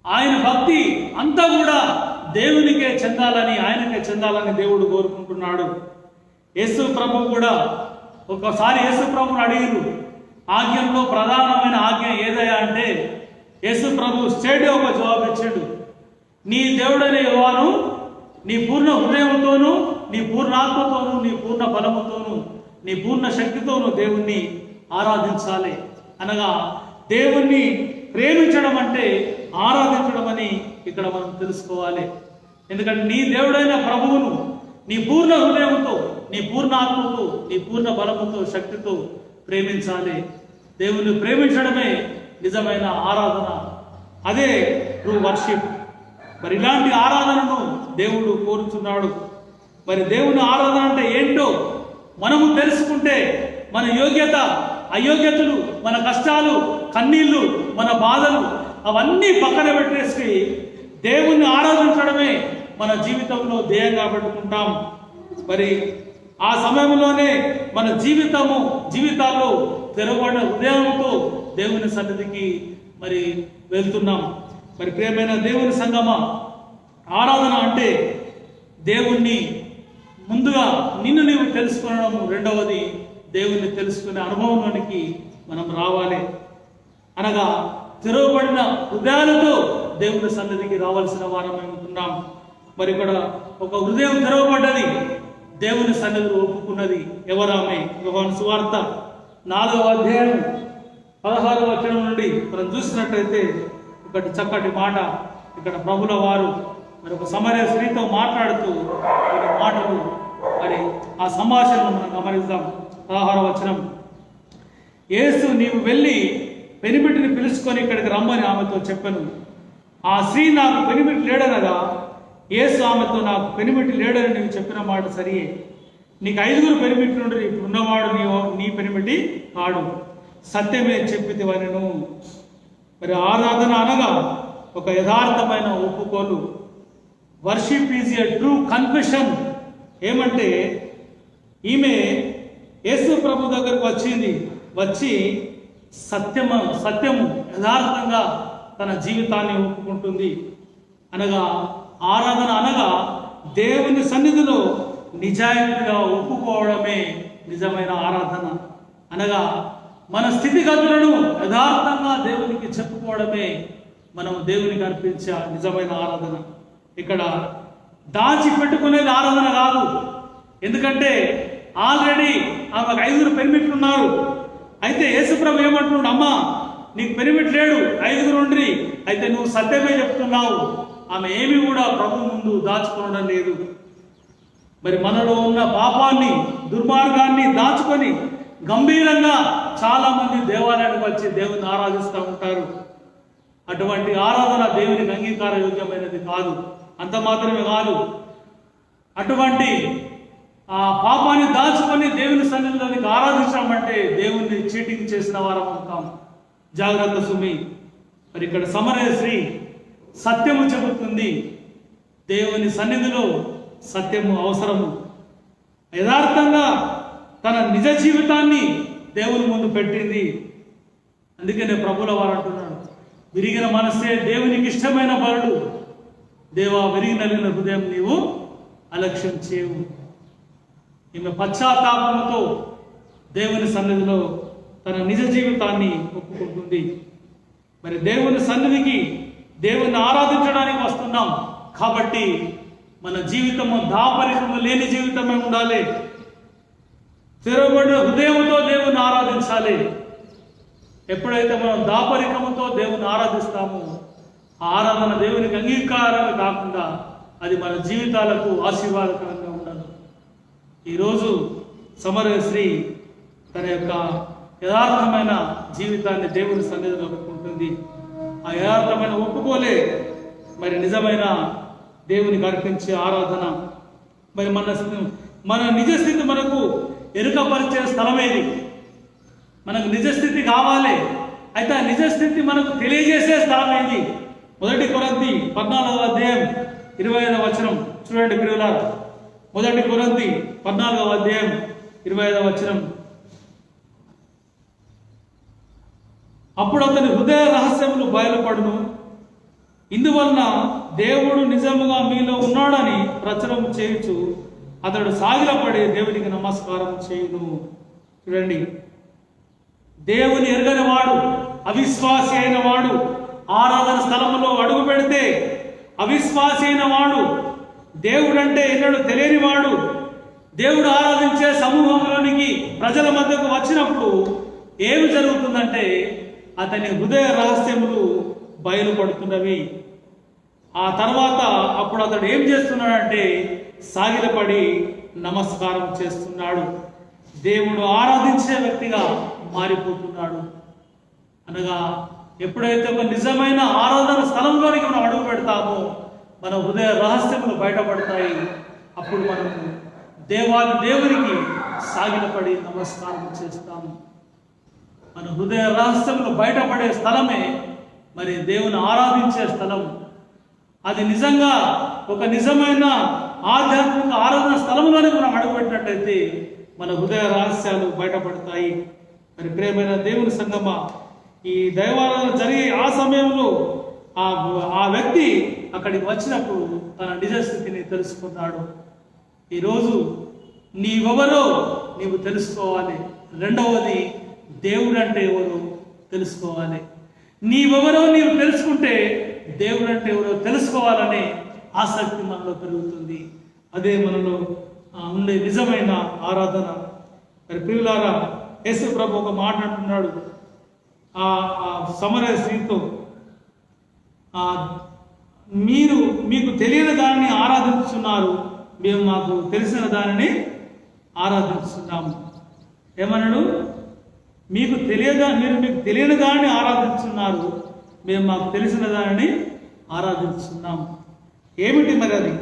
ఆయన భక్తి అంతా కూడా దేవునికే చెందాలని, ఆయనకే చెందాలని దేవుడు కోరుకుంటున్నాడు. యేసు ప్రభు కూడా ఒకసారి యేసు ప్రభుని అడిగారు, ఆజ్ఞంలో ప్రధానమైన ఆజ్ఞ ఏదయ్యా అంటే యేసు ప్రభు స్టేడియో ఒక జవాబు ఇచ్చాడు. నీ దేవుడనే యెహోవాను నీ పూర్ణ హృదయంతోనూ, నీ పూర్ణ ఆత్మతోనూ, నీ పూర్ణ బలముతోనూ, నీ పూర్ణ శక్తితోనూ దేవుణ్ణి ఆరాధించాలి. అనగా దేవుణ్ణి ప్రేమించడం అంటే ఆరాధించడం అని ఇక్కడ మనం తెలుసుకోవాలి. ఎందుకంటే నీ దేవుడైన ప్రభువును నీ పూర్ణ హృదయంతో, నీ పూర్ణ ఆత్మతో, నీ పూర్ణ బలముతో, శక్తితో ప్రేమించాలి. దేవుణ్ణి ప్రేమించడమే నిజమైన ఆరాధన. అదే ట్రూ వర్షిప్. మరి ఇలాంటి ఆరాధనను దేవుడు కోరుచున్నాడు. మరి దేవుని ఆరాధన అంటే ఏంటో మనము తెలుసుకుంటే మన యోగ్యత, అయోగ్యతలు, మన కష్టాలు, కన్నీళ్లు, మన బాధలు అవన్నీ పక్కన పెట్టేసి దేవుణ్ణి ఆరాధించడమే మన జీవితంలో ధ్యేయంగా పెట్టుకుంటాం. మరి ఆ సమయంలోనే మన జీవితాల్లో తెరవబడిన హృదయంతో దేవుని సన్నిధికి మరి వెళ్తున్నాం. మరి ప్రియమైన దేవుని సంగమా, ఆరాధన అంటే దేవుణ్ణి ముందుగా నిన్ను నీవు తెలుసుకోవడం, రెండవది దేవుణ్ణి తెలుసుకునే అనుభవంలోనికి మనం రావాలి. అనగా తెరవబడిన హృదయాలతో దేవుని సన్నిధికి రావాల్సిన వారం ఉంటున్నాం. మరి ఇక్కడ ఒక హృదయం తెరవబడ్డది, దేవుని సన్నిధిలో ఒప్పుకున్నది. ఎవరామె? యోహాను సువార్త 4వ అధ్యాయం 16వ వచనం నుండి మనం చూసినట్టయితే ఒకటి చక్కటి మాట ఇక్కడ ప్రభుల వారు మరి ఒక సమరయ స్త్రీతో మాట్లాడుతూ కొన్ని మాటలు, మరి ఆ సంభాషణను మనం గమనిద్దాం. 16వ వచనం, యేసు నీవు వెళ్ళి పెనిమిటిని పిలుచుకొని ఇక్కడికి రమ్మని ఆమెతో చెప్పాను. ఆ స్త్రీ నాకు పెనిమిటి లేడనగా యేసు ఆమెతో నాకు పెనిమిటి లేడని నీవు చెప్పిన మాట సరియే. నీకు 5 పెనిమిటి నుండి ఇప్పుడు ఉన్నవాడు నీ పెనిమిటి కాడు, సత్యమే చెప్పితివనెను. మరి ఆరాధన అనగా ఒక యథార్థమైన ఒప్పుకోలు. Worship is a true confession. ఏమంటే ఈమె యేసు ప్రభు దగ్గరకు వచ్చి సత్యము యథార్థంగా తన జీవితాన్ని ఒప్పుకుంటుంది. అనగా ఆరాధన అనగా దేవుని సన్నిధిలో నిజాయితీగా ఒప్పుకోవడమే నిజమైన ఆరాధన. అనగా మన స్థితిగతులను యథార్థంగా దేవునికి చెప్పుకోవడమే మనం దేవునికి అర్పించే నిజమైన ఆరాధన. ఇక్కడ దాచిపెట్టుకునేది ఆరాధన కాదు. ఎందుకంటే ఆల్రెడీ ఆమెకు 5 పెనిమిట్లు ఉన్నారు. అయితే యేసుప్రభు ఏమంటున్నాడు, అమ్మా నీకు పెనిమిటి లేడు, 5 ఉండ్రి, అయితే నువ్వు సత్యమే చెప్తున్నావు. ఆమె ఏమి కూడా ప్రభు ముందు దాచుకోవడం లేదు. మరి మనలో ఉన్న పాపాన్ని, దుర్మార్గాన్ని దాచుకొని గంభీరంగా చాలా మంది దేవాలయానికి వచ్చి దేవుని ఆరాధిస్తూ ఉంటారు. అటువంటి ఆరాధన దేవునికి అంగీకార యోగ్యమైనది కాదు. అంత మాత్రమే కాదు, అటువంటి ఆ పాపాన్ని దాచుకొని దేవుని సన్నిధిలోనికి ఆరాధించామంటే దేవుణ్ణి చీటింగ్ చేసిన వారం ఉంటాం. జాగ్రత్త సుమి. మరి ఇక్కడ సమరయ స్త్రీ సత్యము చెబుతుంది. దేవుని సన్నిధిలో సత్యము అవసరము. యథార్థంగా తన నిజ జీవితాన్ని దేవుని ముందు పెట్టింది. అందుకనే ప్రభుల వారు అంటున్నాడు, విరిగిన మనసే దేవునికి ఇష్టమైన బలుడు, దేవా విరిగిన హృదయం నీవు అలక్ష్యం చేయవు. ఈమె పశ్చాత్తాపంతో దేవుని సన్నిధిలో తన నిజ జీవితాన్ని ఒప్పుకుంటుంది. మరి దేవుని సన్నిధికి దేవుని ఆరాధించడానికి వస్తున్నాం కాబట్టి మన జీవితము దాపరికము లేని జీవితమే ఉండాలి. తెరవబడిన హృదయంతో దేవుని ఆరాధించాలి. ఎప్పుడైతే మనం దాపరికముతో దేవుని ఆరాధిస్తామో ఆ ఆరాధన దేవునికి అంగీకారం కాకుండా అది మన జీవితాలకు ఆశీర్వాదకరంగా ఉండదు. ఈరోజు సమరయ స్త్రీ తన యొక్క యథార్థమైన జీవితాన్ని దేవుని సన్నిధిలో ఒప్పుకుంటుంది. ఆ యథార్థమైన ఒప్పుకోలే మరి నిజమైన దేవునికి అర్పించే ఆరాధన. మరి మన నిజస్థితి మనకు ఎరుకపరిచే స్థలం ఏది? మనకు నిజస్థితి కావాలి. అయితే ఆ నిజస్థితి మనకు తెలియజేసే స్థలం ఏది? 1 కొరింథీ 14వ అధ్యాయం 25వ వచనం చూడండి ప్రియులారా. 1 కొరింథీ 14వ అధ్యాయం 25వ వచనం. అప్పుడు అతని హృదయ రహస్యములు బయలుపడును, ఇందువలన దేవుడు నిజముగా మీలో ఉన్నాడని ప్రచురం చేయుచు అతడు సాగిలపడి దేవునికి నమస్కారం చేయును. చూడండి, దేవుని ఎరగని వాడు, అవిశ్వాసి అయిన వాడు ఆరాధన స్థలంలో అడుగు పెడితే, అవిశ్వాసి అయిన వాడు, దేవుడంటే ఎన్నడూ తెలియని వాడు దేవుడు ఆరాధించే సమూహంలోనికి ప్రజల మధ్యకు వచ్చినప్పుడు ఏమి జరుగుతుందంటే అతని హృదయ రహస్యములు బయలుపడుతున్నవి. ఆ తర్వాత అప్పుడు అతడు ఏం చేస్తున్నాడంటే సాగిలపడి నమస్కారం చేస్తున్నాడు. దేవుడు ఆరాధించే వ్యక్తిగా మారిపోతున్నాడు. అనగా ఎప్పుడైతే ఒక నిజమైన ఆరాధన స్థలంలోనికి మనం అడుగు పెడతామో మన హృదయ రహస్యములు బయటపడతాయి. అప్పుడు మనము దేవునికి సాగిలపడి నమస్కారం చేస్తాము. మన హృదయ రహస్యములు బయటపడే స్థలమే మరి దేవుని ఆరాధించే స్థలం. అది నిజంగా ఒక నిజమైన ఆధ్యాత్మిక ఆరాధన స్థలంలోనే మనం అడుగుపెట్టినట్టయితే మన హృదయ రహస్యాలు బయటపడతాయి. మరి ప్రియమైన దేవుని సంగమా, ఈ దైవారాధన జరిగే ఆ సమయంలో ఆ వ్యక్తి అక్కడికి వచ్చినప్పుడు తన నిజస్థితిని తెలుసుకున్నాడు. ఈరోజు నీవెవరో నీవు తెలుసుకోవాలి. రెండవది, దేవుడు అంటే ఎవరో తెలుసుకోవాలి. నీవెవరో నీవు తెలుసుకుంటే దేవుడు అంటే ఎవరో తెలుసుకోవాలనే ఆసక్తి మనలో పెరుగుతుంది. అదే మనలో ఉండే నిజమైన ఆరాధన. మరి ప్రియులారా, యేసు ప్రభు ఒక మాట అంటున్నాడు ఆ సమరయ స్త్రీతో, మీకు తెలియని దానిని ఆరాధించుతున్నారు, మేము మాకు తెలిసిన దానిని ఆరాధిస్తున్నాము. ఏమన్నాడు? మీకు తెలియని దానిని ఆరాధిస్తున్నారు, మేము మాకు తెలిసిన దానిని ఆరాధిస్తున్నాము. ఏమిటి మరి అది?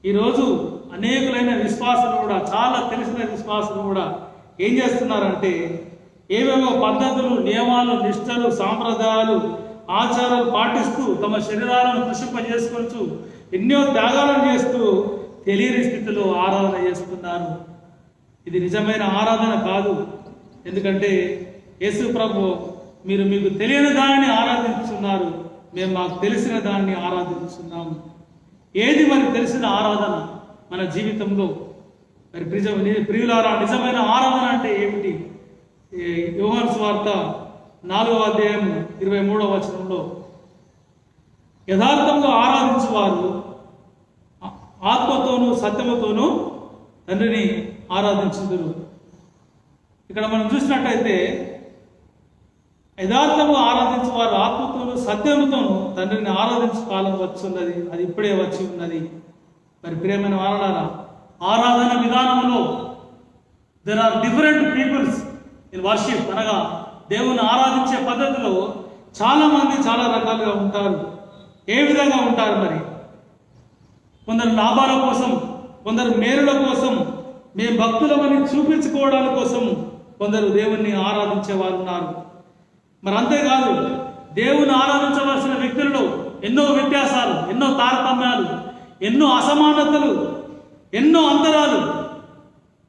ఈరోజు అనేకులైన విశ్వాసులు కూడా, చాలా తెలిసిన విశ్వాసులు కూడా ఏం చేస్తున్నారంటే ఏవేవో పద్ధతులు, నియమాలు, నిష్టలు, సాంప్రదాయాలు, ఆచారాలు పాటిస్తూ తమ శరీరాలను కృషింపజేసుకొచ్చు ఎన్నో త్యాగాలను చేస్తూ తెలియని స్థితిలో ఆరాధన చేస్తున్నారు. ఇది నిజమైన ఆరాధన కాదు. ఎందుకంటే యేసు ప్రభు మీకు తెలియని దానిని ఆరాధిస్తున్నారు, మేము మాకు తెలిసిన దాన్ని ఆరాధిస్తున్నాము. ఏది మరి తెలిసిన ఆరాధన మన జీవితంలో? మరి ప్రియులారా, నిజమైన ఆరాధన అంటే ఏమిటి? యోహాను సువార్త 4వ అధ్యాయం 23వ వచనంలో, యథార్థంగా ఆరాధించువారు ఆత్మతోనూ సత్యముతోనూ తండ్రిని ఆరాధించుదురు. ఇక్కడ మనం చూసినట్టయితే యథార్థంగా ఆరాధించువారు ఆత్మతోనూ సత్యముతోనూ తండ్రిని ఆరాధించు కాలం వచ్చున్నది, అది ఇప్పుడే వచ్చి ఉన్నది. మరి ప్రియమైన వారలారా, ఆరాధన విధానంలో there are different peoples in worship. అనగా దేవుని ఆరాధించే పద్ధతిలో చాలా మంది చాలా రకాలుగా ఉంటారు. ఏ విధంగా ఉంటారు మరి? కొందరు లాభాల కోసం, కొందరు మేలుల కోసం, మేము భక్తులమని చూపించుకోవడాల కోసం కొందరు దేవుణ్ణి ఆరాధించే వారు ఉన్నారు. మరి అంతేకాదు, దేవుని ఆరాధించవలసిన వ్యక్తులలో ఎన్నో వ్యత్యాసాలు, ఎన్నో తారతమ్యాలు, ఎన్నో అసమానతలు, ఎన్నో అంతరాలు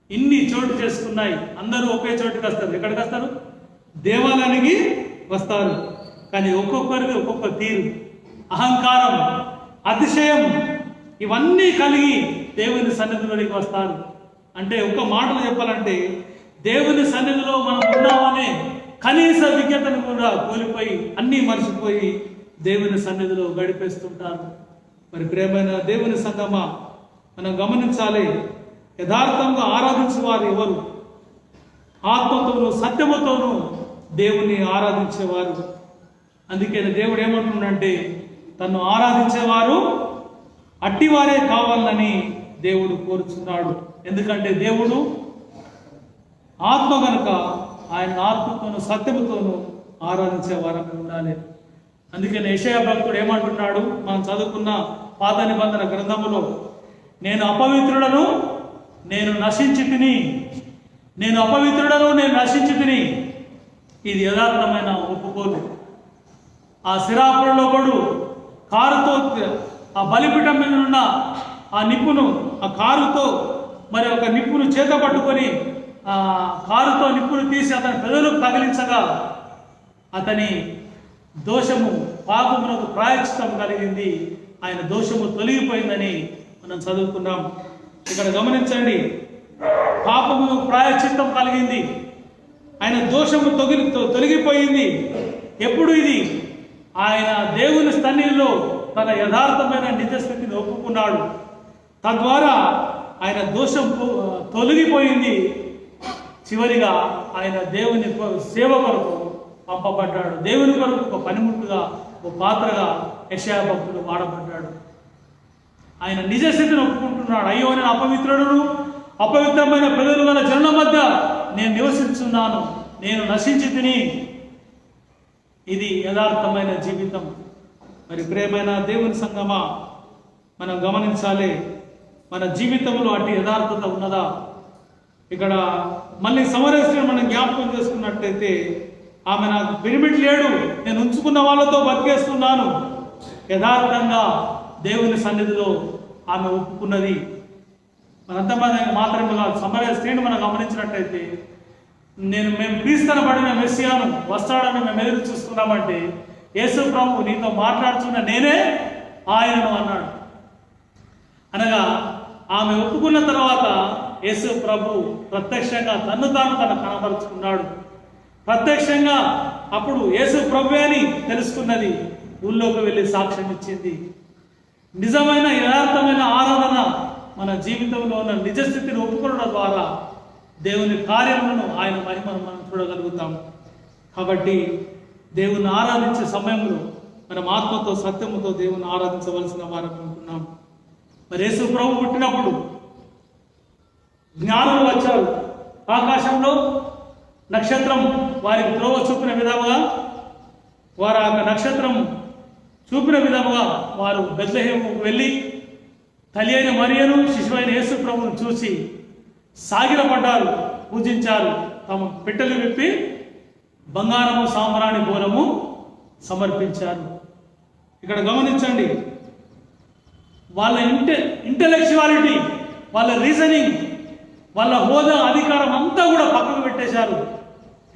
ఇన్ని చోటు చేసుకున్నాయి. అందరూ ఒకే చోటుకి వస్తారు. ఎక్కడికి వస్తారు? దేవాలయానికి వస్తారు. కానీ ఒక్కొక్కరికి ఒక్కొక్క తీరు, అహంకారం, అతిశయం ఇవన్నీ కలిగి దేవుని సన్నిధిలోనికి వస్తారు. అంటే ఒక్క మాటలు చెప్పాలంటే దేవుని సన్నిధిలో మనం ఉన్నామనే కనీస విజ్ఞతను కూడా కోల్పోయి అన్నీ మర్చిపోయి దేవుని సన్నిధిలో గడిపేస్తుంటారు. మరి ప్రియమైన దేవుని సంగమా, మనం గమనించాలి, యథార్థంగా ఆరాధించేవారు ఎవరు? ఆత్మతోనూ సత్యముతోనూ దేవుని ఆరాధించేవారు. అందుకే దేవుడు ఏమంటున్నాడంటే తను ఆరాధించేవారు అట్టివారే కావాలని దేవుడు కోరుచున్నాడు. ఎందుకంటే దేవుడు ఆత్మ కనుక ఆయన ఆత్మతోనూ సత్యముతోనూ ఆరాధించేవారని ఉండాలి. అందుకని యెషయా భక్తుడు ఏమంటున్నాడు? మనం చదువుకున్న పాత నిబంధన గ్రంథములో, నేను అపవిత్రుడను నేను నశించి తిని, నేను అపవిత్రుడను నేను నశించి తిని. ఇది యథార్థమైన ఒప్పుకోలు. ఆ సిరాపురంలో కూడా కారుతో ఆ బలిపీఠం మీద ఉన్న ఆ నిప్పును, ఆ కారుతో మరి ఒక నిప్పును చేత పట్టుకొని ఆ కారుతో నిప్పును తీసి అతని పెదవులకు తగిలించగా అతని దోషము, పాపమునకు ప్రాయశ్చిత్తం కలిగింది, ఆయన దోషము తొలగిపోయిందని మనం చదువుకున్నాం. ఇక్కడ గమనించండి, పాపము ప్రాయశ్చిత్తం కలిగింది, ఆయన దోషము తొలగిపోయింది. ఎప్పుడు ఇది? ఆయన దేవుని సన్నిధిలో తన యథార్థమైన నిజస్థితిని ఒప్పుకున్నాడు. తద్వారా ఆయన దోషం తొలగిపోయింది. చివరిగా ఆయన దేవుని సేవ కొరకు పంపబడ్డాడు. దేవుని కొరకు ఒక పనిముట్టుగా, ఒక పాత్రగా యెషయా భక్తుడు వాడబడ్డాడు. ఆయన నిజ స్థితిని ఒప్పుకుంటున్నాడు. అయ్యో, నేను అపవిత్రుడును, అపవిత్రమైన ప్రజలు గల జనుల మధ్య నేను నివసించున్నాను, నేను నశించి తిని. ఇది యథార్థమైన జీవితం. మరి ప్రియమైన దేవుని సంగమా, మనం గమనించాలి, మన జీవితంలో అటు యథార్థత ఉన్నదా? ఇక్కడ మళ్ళీ సమరస్త్రీని మనం జ్ఞాపకం చేసుకున్నట్లయితే, ఆమె నాకు పిరిమిట్ లేడు, నేను ఉంచుకున్న వాళ్ళతో బతికేస్తున్నాను. యథార్థంగా దేవుని సన్నిధిలో ఆమె ఒప్పుకున్నది. మనంతమంది మాత్రమే కాదు, సమరస్త్రీని మనం గమనించినట్లయితే, మేము క్రీస్తునబడిన మెస్సియాను వస్తాడని మేము ఎదురు చూస్తున్నామంటే, యేసు ప్రభు నీతో మాట్లాడుతున్న నేనే ఆయనను అన్నాడు. అనగా ఆమె ఒప్పుకున్న తర్వాత యేసు ప్రభు ప్రత్యక్షంగా తను కనబరుచుకున్నాడు. ప్రత్యక్షంగా అప్పుడు యేసు ప్రభు అని తెలుసుకున్నది, ఊళ్ళోకి వెళ్ళి సాక్ష్యం ఇచ్చింది. నిజమైన యథార్థమైన ఆరాధన మన జీవితంలో ఉన్న నిజస్థితిని ఒప్పుకోవడం ద్వారా దేవుని కార్యములను, ఆయన మహిమను మనం చూడగలుగుతాం. కాబట్టి దేవుని ఆరాధించే సమయంలో మనం ఆత్మతో సత్యముతో దేవుని ఆరాధించవలసిన వారం ఉంటున్నాం. మరి యేసు ప్రభు పుట్టినప్పుడు జ్ఞానులు వచ్చారు. ఆకాశంలో నక్షత్రం వారికి త్రోవ చూపిన విధముగా, వారు ఆ నక్షత్రం చూపిన విధముగా వారు బెత్లెహేముకు వెళ్ళి తల్లి అయిన మరియను, శిశువైన యేసు ప్రభువును చూసి సాగిలపడ్డారు, పూజించారు. తమ పెట్టెలు విప్పి బంగారము, సాంబ్రాణి, బోరము సమర్పించారు. ఇక్కడ గమనించండి, వాళ్ళ ఇంటెలెక్చువాలిటీ, వాళ్ళ రీజనింగ్, వాళ్ళ హోదా, అధికారం అంతా కూడా పక్కకు పెట్టేశారు.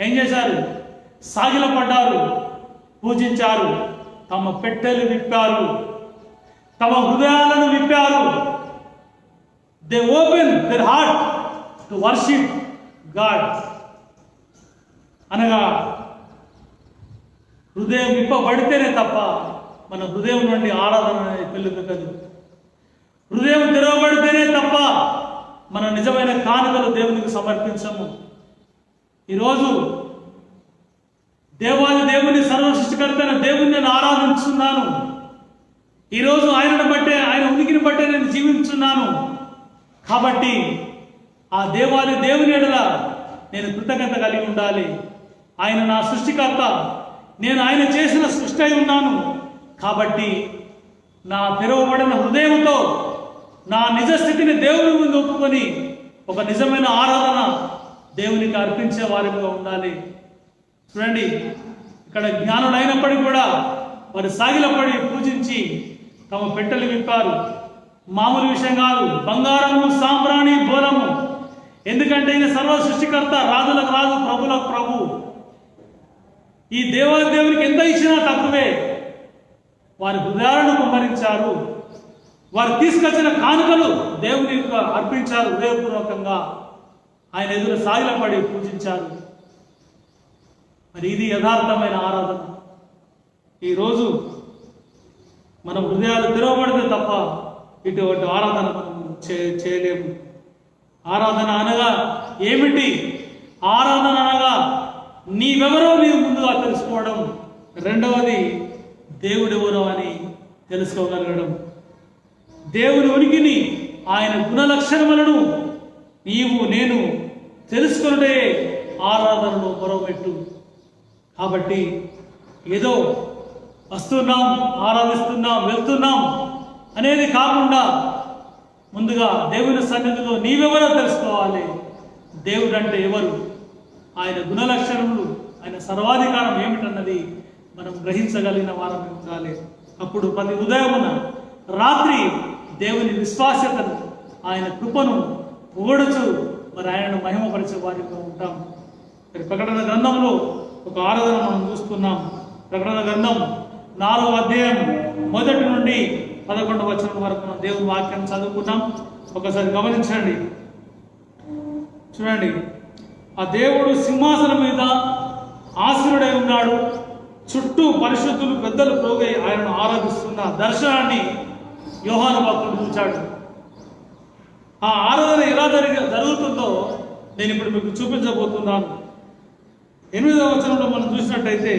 ఏం చేశారు? సాగిలపడ్డారు, పూజించారు, తమ పెట్టెలు విప్పారు, తమ హృదయాలను విప్పారు. They open their heart to worship God. అనగా హృదయం విప్పబడితేనే తప్ప మన హృదయం నుండి ఆరాధన అనేది పెళ్ళుకదు. హృదయం తెరవబడితేనే తప్ప మన నిజమైన కానుకలు దేవునికి సమర్పించము. ఈరోజు దేవుని సర్వ సృష్టికర్తైన దేవుని నేను ఆరాధించున్నాను. ఈరోజు ఆయనను బట్టే, ఆయన ఉనికిని బట్టే నేను జీవించున్నాను. కాబట్టి ఆ దేవుని ఎడల నేను కృతజ్ఞత కలిగి ఉండాలి. ఆయన నా సృష్టికర్త, నేను ఆయన చేసిన సృష్టి అయి ఉన్నాను. కాబట్టి నా తెరవబడిన హృదయంతో నా నిజ స్థితిని దేవుని ముందు ఒప్పుకొని ఒక నిజమైన ఆరాధన దేవునికి అర్పించే వారిగా ఉండాలి. చూడండి, ఇక్కడ జ్ఞానులు అయినప్పటికీ కూడా వారు సాగిలపడి పూజించి తమ పెట్టెలు విప్పారు. మామూలు విషయం కాదు, బంగారము, సాంబ్రాణి, బోరము. ఎందుకంటే ఈయన సర్వ సృష్టికర్త, రాజులకు రాజు, ప్రభులకు ప్రభు. ఈ దేవునికి ఎంత ఇచ్చినా తక్కువే. వారి హృదయాలను కుమ్మరించారు. వారు తీసుకొచ్చిన కానుకలు దేవునికి అర్పించారు. హృదయపూర్వకంగా ఆయన ఎదురు సాగిలపడి పూజించారు. మరి ఇది యథార్థమైన ఆరాధన. ఈరోజు మనం హృదయాలు తెరవబడితే తప్ప ఇటువంటి ఆరాధన మనం చేయలేము. ఆరాధన అనగా ఏమిటి? ఆరాధన అనగా నీవెవరో నీవు ముందుగా తెలుసుకోవడం. రెండవది దేవుడెవరో అని తెలుసుకోగలగడం. దేవుని ఉనికిని, ఆయన గుణలక్షణములను నేను తెలుసుకున్నదే ఆరాధనలో పొరవెట్టు. కాబట్టి ఏదో వస్తున్నాం, ఆరాధిస్తున్నాం, వెళ్తున్నాం అనేది కాకుండా ముందుగా దేవుని సన్నిధిలో నీవెవరో తెలుసుకోవాలి. దేవుడు అంటే ఎవరు, ఆయన గుణలక్షణములు, ఆయన సర్వాధికారం ఏమిటన్నది మనం గ్రహించగలిగిన వారం ఉండాలి. అప్పుడు ప్రతి ఉదయమున రాత్రి దేవుని విశ్వాస్యతను, ఆయన కృపను పొగడుచు మరి ఆయనను మహిమపరిచే వారిగా ఉంటాం. మరి ప్రకటన గ్రంథంలో ఒక ఆరాధన మనం చూస్తున్నాం. ప్రకటన గ్రంథం 4వ అధ్యాయం 1 నుండి 11వ వచనం వరకు మనం దేవుని వాక్యాన్ని చదువుకున్నాం. ఒకసారి గమనించండి. చూడండి, ఆ దేవుడు సింహాసనం మీద ఆసీనుడై ఉన్నాడు. చుట్టూ పరిశుద్ధులు, పెద్దలు ప్రోగై ఆయనను ఆరాధిస్తున్న దర్శనాన్ని యోహాను భక్తుడు చూచాడు. ఆ ఆరాధన ఎలా జరుగుతుందో నేను ఇప్పుడు మీకు చూపించబోతున్నాను. 8వ వచనంలో మనం చూసినట్టయితే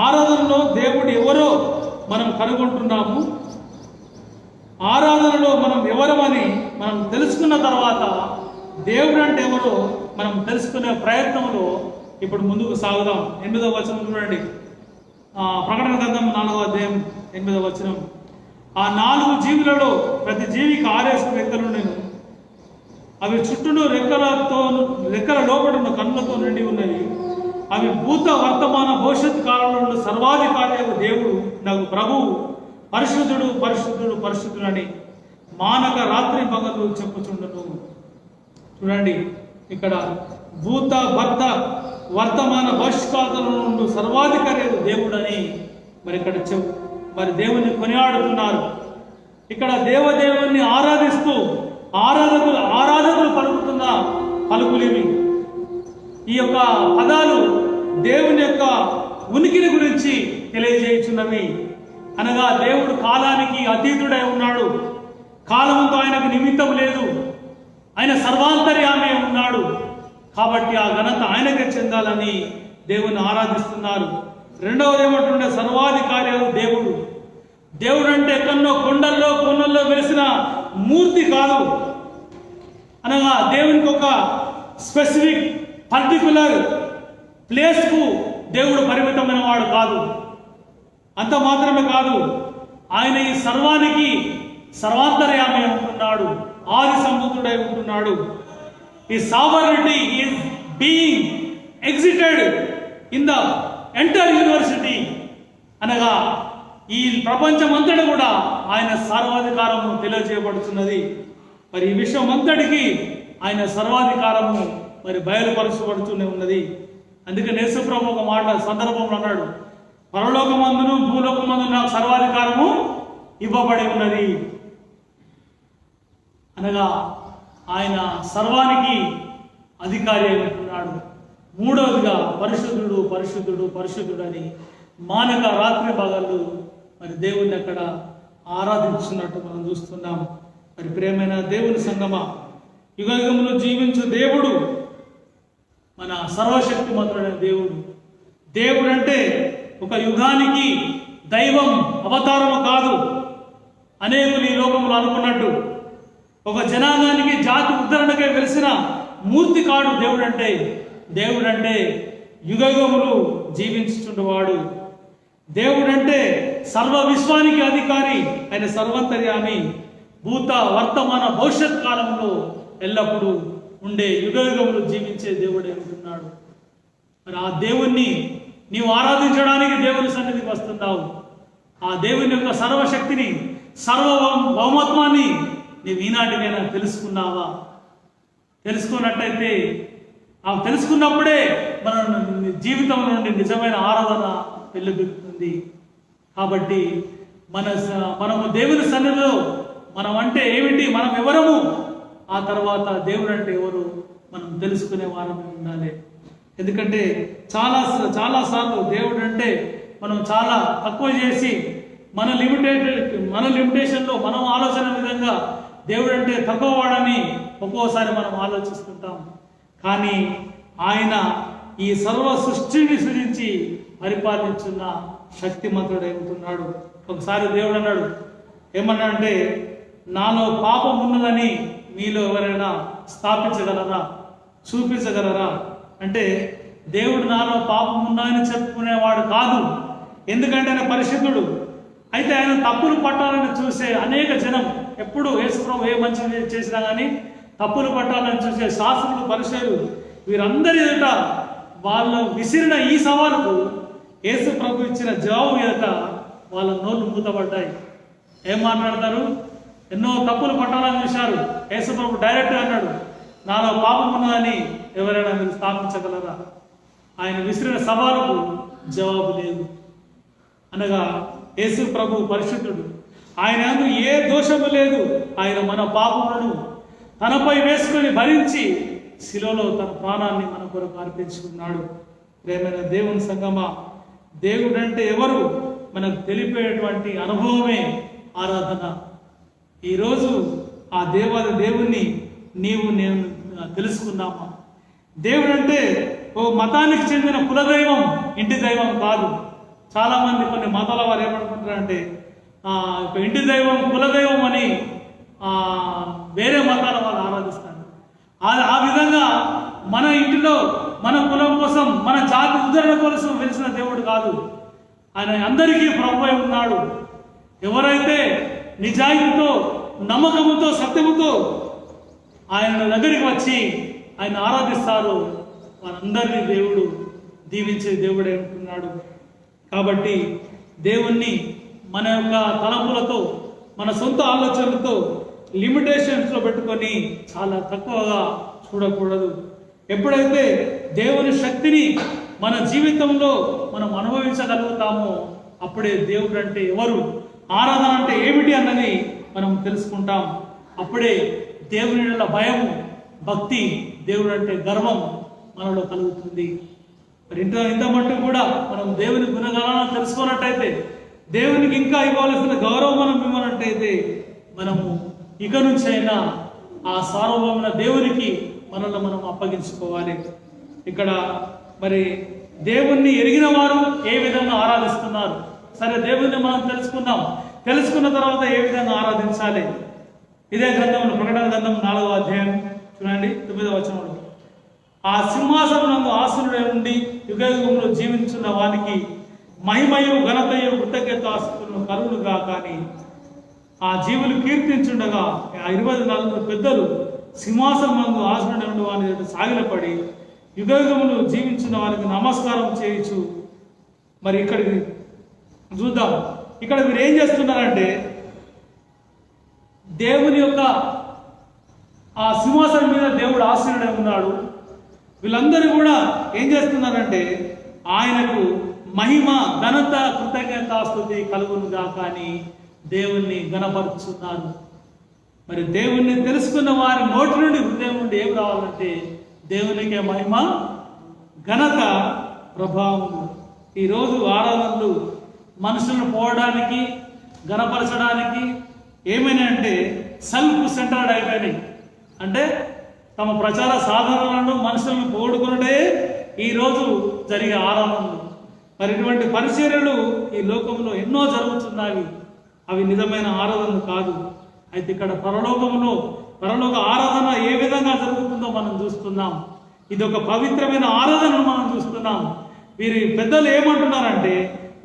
ఆరాధనలో దేవుడు ఎవరో మనం కనుగొంటున్నాము. ఆరాధనలో మనం ఎవరమని మనం తెలుసుకున్న తర్వాత దేవుడు అంటే ఎవరో మనం తెలుసుకునే ప్రయత్నంలో ఇప్పుడు ముందుకు సాగుదాం. 8వ వచనం చూడండి. ప్రకటన గ్రంథం 4వ అధ్యాయం 8వ వచనం. ఆ 4 జీవులలో ప్రతి జీవికి 6 రెక్కలు నేను, అవి చుట్టూను రెక్కల లోపడున్న కన్నులతో నిండి ఉన్నవి. అవి భూత వర్తమాన భవిష్యత్ కాలంలో ఉన్న సర్వాధికారి దేవుడు నాకు ప్రభువు పరిశుద్ధుడు పరిశుద్ధుడు పరిశుద్ధుడు అని మానక రాత్రి పగలు చెప్పుచుండను. చూడండి, ఇక్కడ భూత వర్తమాన భవిష్యత్తులో నుండి సర్వాధికారి దేవుడు అని మరి దేవుని కొనియాడుతున్నారు. ఇక్కడ దేవదేవుని ఆరాధిస్తూ ఆరాధకులు పలుకుతున్న పలుకులివి. ఈ యొక్క పదాలు దేవుని యొక్క ఉనికిని గురించి తెలియజేయుచున్నవి. అనగా దేవుడు కాలానికి అతీతుడై ఉన్నాడు. కాలముతో ఆయనకు నిమిత్తం లేదు. ఆయన సర్వాంతర్యామి ఉన్నాడు. కాబట్టి ఆ ఘనత ఆయనకే చెందాలని దేవుని ఆరాధిస్తున్నారు. రెండవది ఏమంటుండే, సర్వాధికారి దేవుడు. దేవుడు అంటే ఎక్కడో కొండల్లో వెలిసిన మూర్తి కాదు. అనగా దేవునికి ఒక స్పెసిఫిక్ పర్టికులర్ ప్లేస్కు దేవుడు పరిమితమైన వాడు కాదు. అంత మాత్రమే కాదు, ఆయన ఈ సర్వానికి సర్వాంతర్యామి ఉంటున్నాడు, ఆది సంబుద్ధుడై ఉంటున్నాడు. ఈ sovereignty is being exited in the entire university. అనగా ఈ ప్రపంచం అంతటా కూడా ఆయన సర్వాధికారము తెలియజేయబడుతున్నది. మరి ఈ విషయం అంతటికి ఆయన సర్వాధికారము మరి బయలుపరచబడుతూనే ఉన్నది. అందుకని యేసుప్రభు ఒక మాట సందర్భంలో అన్నాడు, పరలోకమందును భూలోకమందును నాకు సర్వాధికారము ఇవ్వబడి ఉన్నది. అనగా ఆయన సర్వానికి అధికారి అయినట్టున్నాడు. మూడవదిగా పరిశుద్ధుడు పరిశుద్ధుడు పరిశుద్ధుడు అని మానక రాత్రి భాగాలు మరి దేవుణ్ణి అక్కడ ఆరాధించున్నట్టు మనం చూస్తున్నాం. మరి ప్రియమైన దేవుని సంగమా, యుగయుగములో జీవించు దేవుడు మన సర్వశక్తిమంతుడైన దేవుడు అంటే ఒక యుగానికి దైవం అవతారము కాదు. అనేకులు ఈ లోకంలో అనుకున్నట్టు ఒక జనాంగానికి జాతి ఉద్ధరణకే వెలిసిన మూర్తి కాడు దేవుడంటే యుగయుగములు జీవించుచుండేవాడు. దేవుడంటే సర్వ విశ్వానికి అధికారి, ఆయన సర్వంతర్యామి, భూత వర్తమాన భవిష్యత్ కాలంలో ఎల్లప్పుడూ ఉండే యుగయుగములు జీవించే దేవుడే ఉంటున్నాడు. మరి ఆ దేవుణ్ణి నీవు ఆరాధించడానికి దేవుని సన్నిధికి వస్తున్నావు. ఆ దేవుని యొక్క సర్వశక్తిని, సర్వభౌమత్వాన్ని నీవు ఈనాటికైనా తెలుసుకున్నావా? తెలుసుకున్నట్టయితే తెలుసుకున్నప్పుడే మన జీవితం నుండి నిజమైన ఆరాధన వెల్లుబెక్కుతుంది. కాబట్టి మనము దేవుని సన్నిధిలో మనం అంటే ఏమిటి, మనం ఎవరము, ఆ తర్వాత దేవుడు అంటే ఎవరు మనం తెలుసుకునే వారమే ఉండాలి. ఎందుకంటే చాలా సార్లు దేవుడు అంటే మనం చాలా తక్కువ చేసి మన లిమిటేషన్లో మనం ఆలోచన విధంగా దేవుడు అంటే తక్కువ వాడని ఒక్కోసారి మనం ఆలోచిస్తుంటాం. కానీ ఆయన ఈ సర్వ సృష్టిని సృజించి పరిపాలించున్న శక్తిమంతుడై ఉంటున్నాడు. ఒకసారి దేవుడు అన్నాడు, ఏమన్నాడంటే, నాలో పాపం ఉన్నదని మీలో ఎవరైనా స్థాపించగలరా, చూపించగలరా అంటే దేవుడు నాలో పాపం ఉందని చెప్పుకునేవాడు కాదు. ఎందుకంటే ఆయన పరిశుద్ధుడు. అయితే ఆయన తప్పులు పట్టాలని చూసే అనేక జనం, ఎప్పుడు యేసుప్రభు ఏ మంచి చేసినా కానీ తప్పులు పట్టాలని చూసే శాస్త్రులు, పరిచయులు, వీరందరి ఎదుట వాళ్ళు విసిరిన ఈ సవాలుకు యేసుప్రభు ఇచ్చిన జవాబు ఎదుట వాళ్ళ నోళ్ళు మూతపడ్డాయి. ఏం మాట్లాడతారు? ఎన్నో తప్పులు పట్టాలని చూశారు. యేసుప్రభు డైరెక్ట్గా అన్నాడు, నాలో పాపం ఉన్నదని ఎవరైనా మీరు స్థాపించగలరా? ఆయన విసిరిన సవాలుకు జవాబు లేదు. అనగా యేసు ప్రభు పరిశుద్ధుడు, ఆయన ఏ దోషము లేదు. ఆయన మన పాపములను తనపై వేసుకొని భరించి శిలువలో తన ప్రాణాన్ని మన కొరకు అర్పించుకున్నాడు. ప్రేమైన దేవుని సంగమా, దేవుడు అంటే ఎవరు మనకు తెలిపేటువంటి అనుభవమే ఆరాధన. ఈరోజు ఆ దేవుణ్ణి నేను తెలుసుకున్నామా? దేవుడు అంటే ఓ మతానికి చెందిన కులదైవం, ఇంటి దైవం కాదు. చాలామంది కొన్ని మతాల వారు ఏమనుకుంటారంటే ఇంటి దైవం కులదైవం అని వేరే మతాల వాళ్ళు ఆరాధిస్తారు. ఆ విధంగా మన ఇంటిలో మన కులం కోసం, మన జాతి ఉద్ధరణ కోసం వెలిసిన దేవుడు కాదు. ఆయన అందరికీ ప్రభువై ఉన్నాడు. ఎవరైతే నిజాయితీతో, నమ్మకముతో, సత్యముతో ఆయన దగ్గరికి వచ్చి ఆయన ఆరాధిస్తారో వారందరినీ దేవుడు దీవించే దేవుడే ఉంటున్నాడు. కాబట్టి దేవుణ్ణి మన యొక్క తలంపులతో, మన సొంత ఆలోచనలతో లిమిటేషన్స్లో పెట్టుకొని చాలా తక్కువగా చూడకూడదు. ఎప్పుడైతే దేవుని శక్తిని మన జీవితంలో మనం అనుభవించగలుగుతామో అప్పుడే దేవుడు అంటే ఎవరు, ఆరాధన అంటే ఏమిటి అన్నది మనం తెలుసుకుంటాం. అప్పుడే దేవుని భయము, భక్తి, దేవుడు అంటే గర్వం మనలో కలుగుతుంది. మరి ఇంత మట్టు కూడా మనం దేవుని గుణగణాలను తెలుసుకున్నట్టయితే, దేవునికి ఇంకా ఇవ్వాల్సిన గౌరవం మనం ఇవ్వనట్టయితే, మనము ఇక నుంచి అయినా ఆ సార్వభౌమైన దేవునికి మనల్ని మనం అప్పగించుకోవాలి. ఇక్కడ మరి దేవుణ్ణి ఎరిగిన వారు ఏ విధంగా ఆరాధిస్తున్నారు? సరే, దేవుణ్ణి మనం తెలుసుకున్న తర్వాత ఏ విధంగా ఆరాధించాలి? ఇదే గ్రంథంలో, ప్రకటన గ్రంథం 4వ అధ్యాయం చూడండి, 9వ వచనంలో, ఆ సింహాసనం ఆసనుడై ఉండి యుగయుగంలో జీవించున్న వానికి మహిమయు ఘనతయు కృతజ్ఞతాస్తులను కలుగునుగా. కానీ ఆ జీవులు కీర్తించుండగా ఆ 24 పెద్దలు సింహాసనం ఆసనుడై ఉండి వాని సాగిలపడి యుగయుగములు జీవించిన వారికి నమస్కారం చేయొచ్చు. మరి ఇక్కడికి చూద్దాం. ఇక్కడ మీరు ఏం చేస్తున్నారంటే, దేవుని యొక్క ఆ సింహాసనం మీద దేవుడు ఆసీనుడై ఉన్నాడు. వీళ్ళందరూ కూడా ఏం చేస్తున్నారంటే ఆయనకు మహిమ, ఘనత, కృతజ్ఞతాస్తుతి కలుగునుగా కానీ దేవుణ్ణి గణపరుచున్నారు. మరి దేవుణ్ణి తెలుసుకున్న వారి నోటి నుండి, హృదయం నుండి ఏం రావాలంటే దేవునికే మహిమ, ఘనత, ప్రభావం. ఈరోజు ఆరాధనలు మనుషులను పోవడానికి, గణపరచడానికి ఏమైనా అంటే సెల్ఫ్ సెంటర్డ్ అయిపోయినాయి. అంటే తమ ప్రచార సాధనాలను మనుషులను పోగొట్టుకున్నదే ఈరోజు జరిగే ఆరాధనలు. మరి ఇటువంటి పరిచర్యలు ఈ లోకంలో ఎన్నో జరుగుతున్నాయి. అవి నిజమైన ఆరాధన కాదు. అయితే ఇక్కడ పరలోక ఆరాధన ఏ విధంగా జరుగుతుందో మనం చూస్తున్నాం. ఇది ఒక పవిత్రమైన ఆరాధనను మనం చూస్తున్నాం. వీరి పెద్దలు ఏమంటున్నారంటే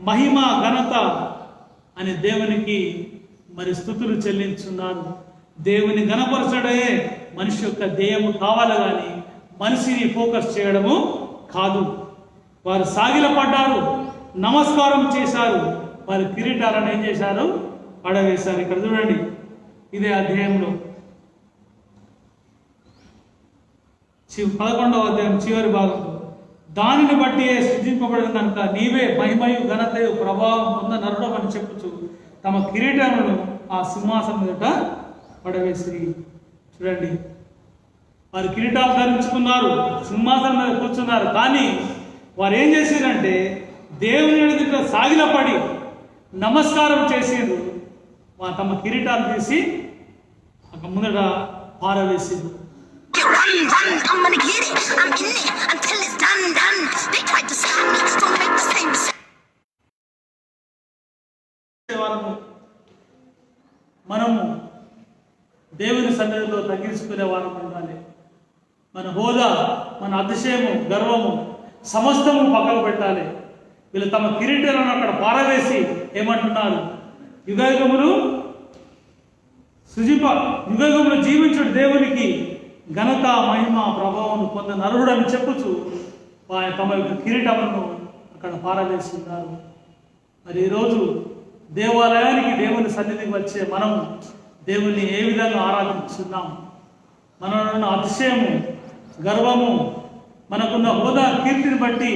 మహిమ, ఘనత అని దేవునికి మరి స్తుతులు చెల్లించున్నారు. దేవుని ఘనపరచడే మనిషి యొక్క ధ్యేయము కావాలి కానీ మనిషిని ఫోకస్ చేయడము కాదు. వారు సాగిలపడ్డారు, నమస్కారం చేశారు, వారి కిరీటాలను ఏం చేశారు? పడవేశారు. ఇక్కడ చూడండి, ఇదే అధ్యాయంలో 11వ అధ్యాయం చివరి భాగంలో, దానిని బట్టి సృజింపబడిన కనుక నీవే మహిమయు ఘనతయు ప్రభావం పొంద నరుడం అని చెప్పుచు తమ కిరీటములను ఆ సింహాసనం ఎదుట పడవేసి. చూడండి, వారు కిరీటాలు ధరించుకున్నారు, సింహాసనం మీద కూర్చున్నారు. కానీ వారు ఏం చేశారంటే దేవుని ఎదుట సాగిలపడి నమస్కారం చేసిండ్రు. తమ కిరీటాలు తీసి అక్కడ ముందట పారవేసిండ్రు. మనము దేవుని సన్నిధిలో తగ్గించుకునే వారం ఉండాలి. మన హోదా, మన అతిశయము, గర్వము సమస్తము పక్కకు పెట్టాలి. వీళ్ళు తమ కిరీటాలను అక్కడ పారవేసి ఏమంటున్నారు? యుగయుగములు జీవించు దేవునికి ఘనత, మహిమ, ప్రభావం పొంద నరుడు అని చెప్పుచు తమ యొక్క కిరీటములను అక్కడ పారవేస్తున్నారు. మరి ఈరోజు దేవాలయానికి, దేవుని సన్నిధికి వచ్చే మనము దేవుని ఏ విధంగా ఆరాధిస్తున్నాం? మనలో అతిశయము, గర్వము, మనకున్న హోదా, కీర్తిని బట్టి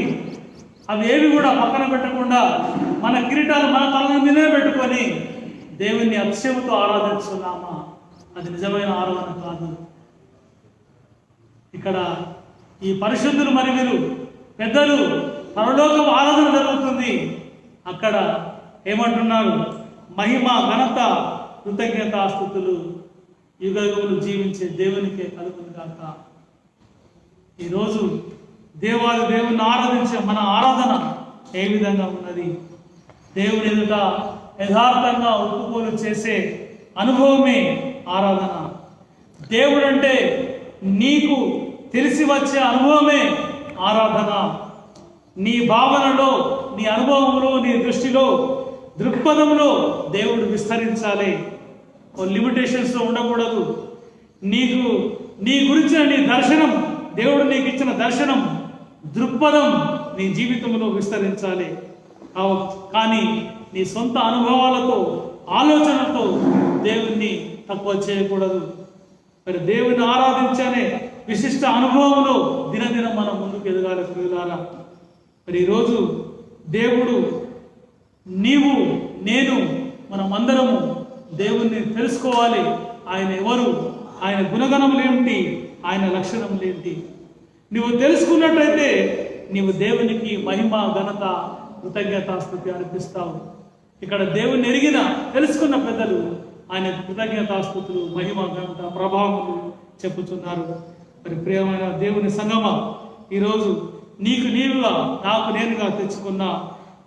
అవి ఏవి కూడా పక్కన పెట్టకుండా మన కిరీటాలు మన తల మీదే పెట్టుకొని దేవుని అతిశయముతో ఆరాధిస్తున్నామా? అది నిజమైన ఆరాధన కాదు. ఇక్కడ ఈ పరిశుద్ధులు మరి వీరు పెద్దలు పరలోకం ఆరాధన జరుగుతుంది. అక్కడ ఏమంటున్నారు? మహిమ, ఘనత, కృతజ్ఞతాస్తుతులు యుగయుగములు జీవించే దేవునికే కలుగును గాక. ఈరోజు దేవుని ఆరాధించే మన ఆరాధన ఏ విధంగా ఉన్నది? దేవుని ఎదుట యథార్థంగా ఒప్పుకోలు చేసే అనుభవమే ఆరాధన. దేవుడు అంటే నీకు తెలిసి వచ్చే అనుభవమే ఆరాధన. నీ భావనలో, నీ అనుభవంలో, నీ దృష్టిలో, దృక్పథంలో దేవుడు విస్తరించాలి. లిమిటేషన్స్లో ఉండకూడదు. నీ గురించిన నీ దర్శనం, దేవుడు నీకు ఇచ్చిన దర్శనం, దృక్పథం నీ జీవితంలో విస్తరించాలి. కానీ నీ సొంత అనుభవాలతో, ఆలోచనలతో దేవుణ్ణి తక్కువ చేయకూడదు. మరి దేవుని ఆరాధించనే విశిష్ట అనుభవంలో దినదినం మనం ముందుకు ఎదగాలి ప్రియులారా. మరి ఈరోజు దేవుడు, నీవు, నేను, మనమందరము దేవుణ్ణి తెలుసుకోవాలి. ఆయన ఎవరు, ఆయన గుణగణములేంటి, ఆయన లక్షణములేంటి. నువ్వు తెలుసుకున్నట్లయితే నీవు దేవునికి మహిమ, ఘనత, కృతజ్ఞతాస్తుతి అర్పిస్తావు. ఇక్కడ దేవుణ్ణి ఎరిగిన, తెలుసుకున్న పెద్దలు ఆయన కృతజ్ఞతాస్తుతులు, మహిమ, ఘనత, ప్రభావములు చెప్పుచున్నారు. మరి ప్రియమైన దేవుని సంగమ, ఈరోజు నీకు నీవుగా, నాకు నేనుగా తెచ్చుకున్న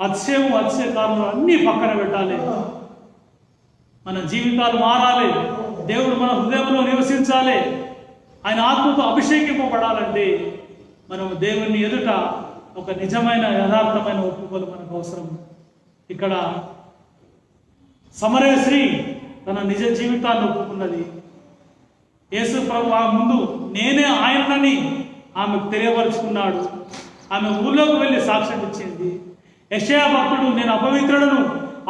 అతిశయము, అతిశయకారులు అన్నీ పక్కన పెట్టాలి. మన జీవితాలు మారాలి. దేవుడు మన హృదయంలో నివసించాలి. ఆయన ఆత్మతో అభిషేకింపబడాలంటే మనం దేవుని ఎదుట ఒక నిజమైన, యథార్థమైన ఒప్పుకోలు మనకు అవసరం. ఇక్కడ సమరయ స్త్రీ తన నిజ జీవితాన్ని ఒప్పుకున్నది. యేసు ప్రభు ఆ ముందు నేనే ఆయనని ఆమెకు తెలియపరుచుకున్నాడు. ఆమె ఊళ్ళోకి వెళ్ళి సాక్ష్యం ఇచ్చింది. యెషయా భక్తుడు, నేను అపవిత్రుడను,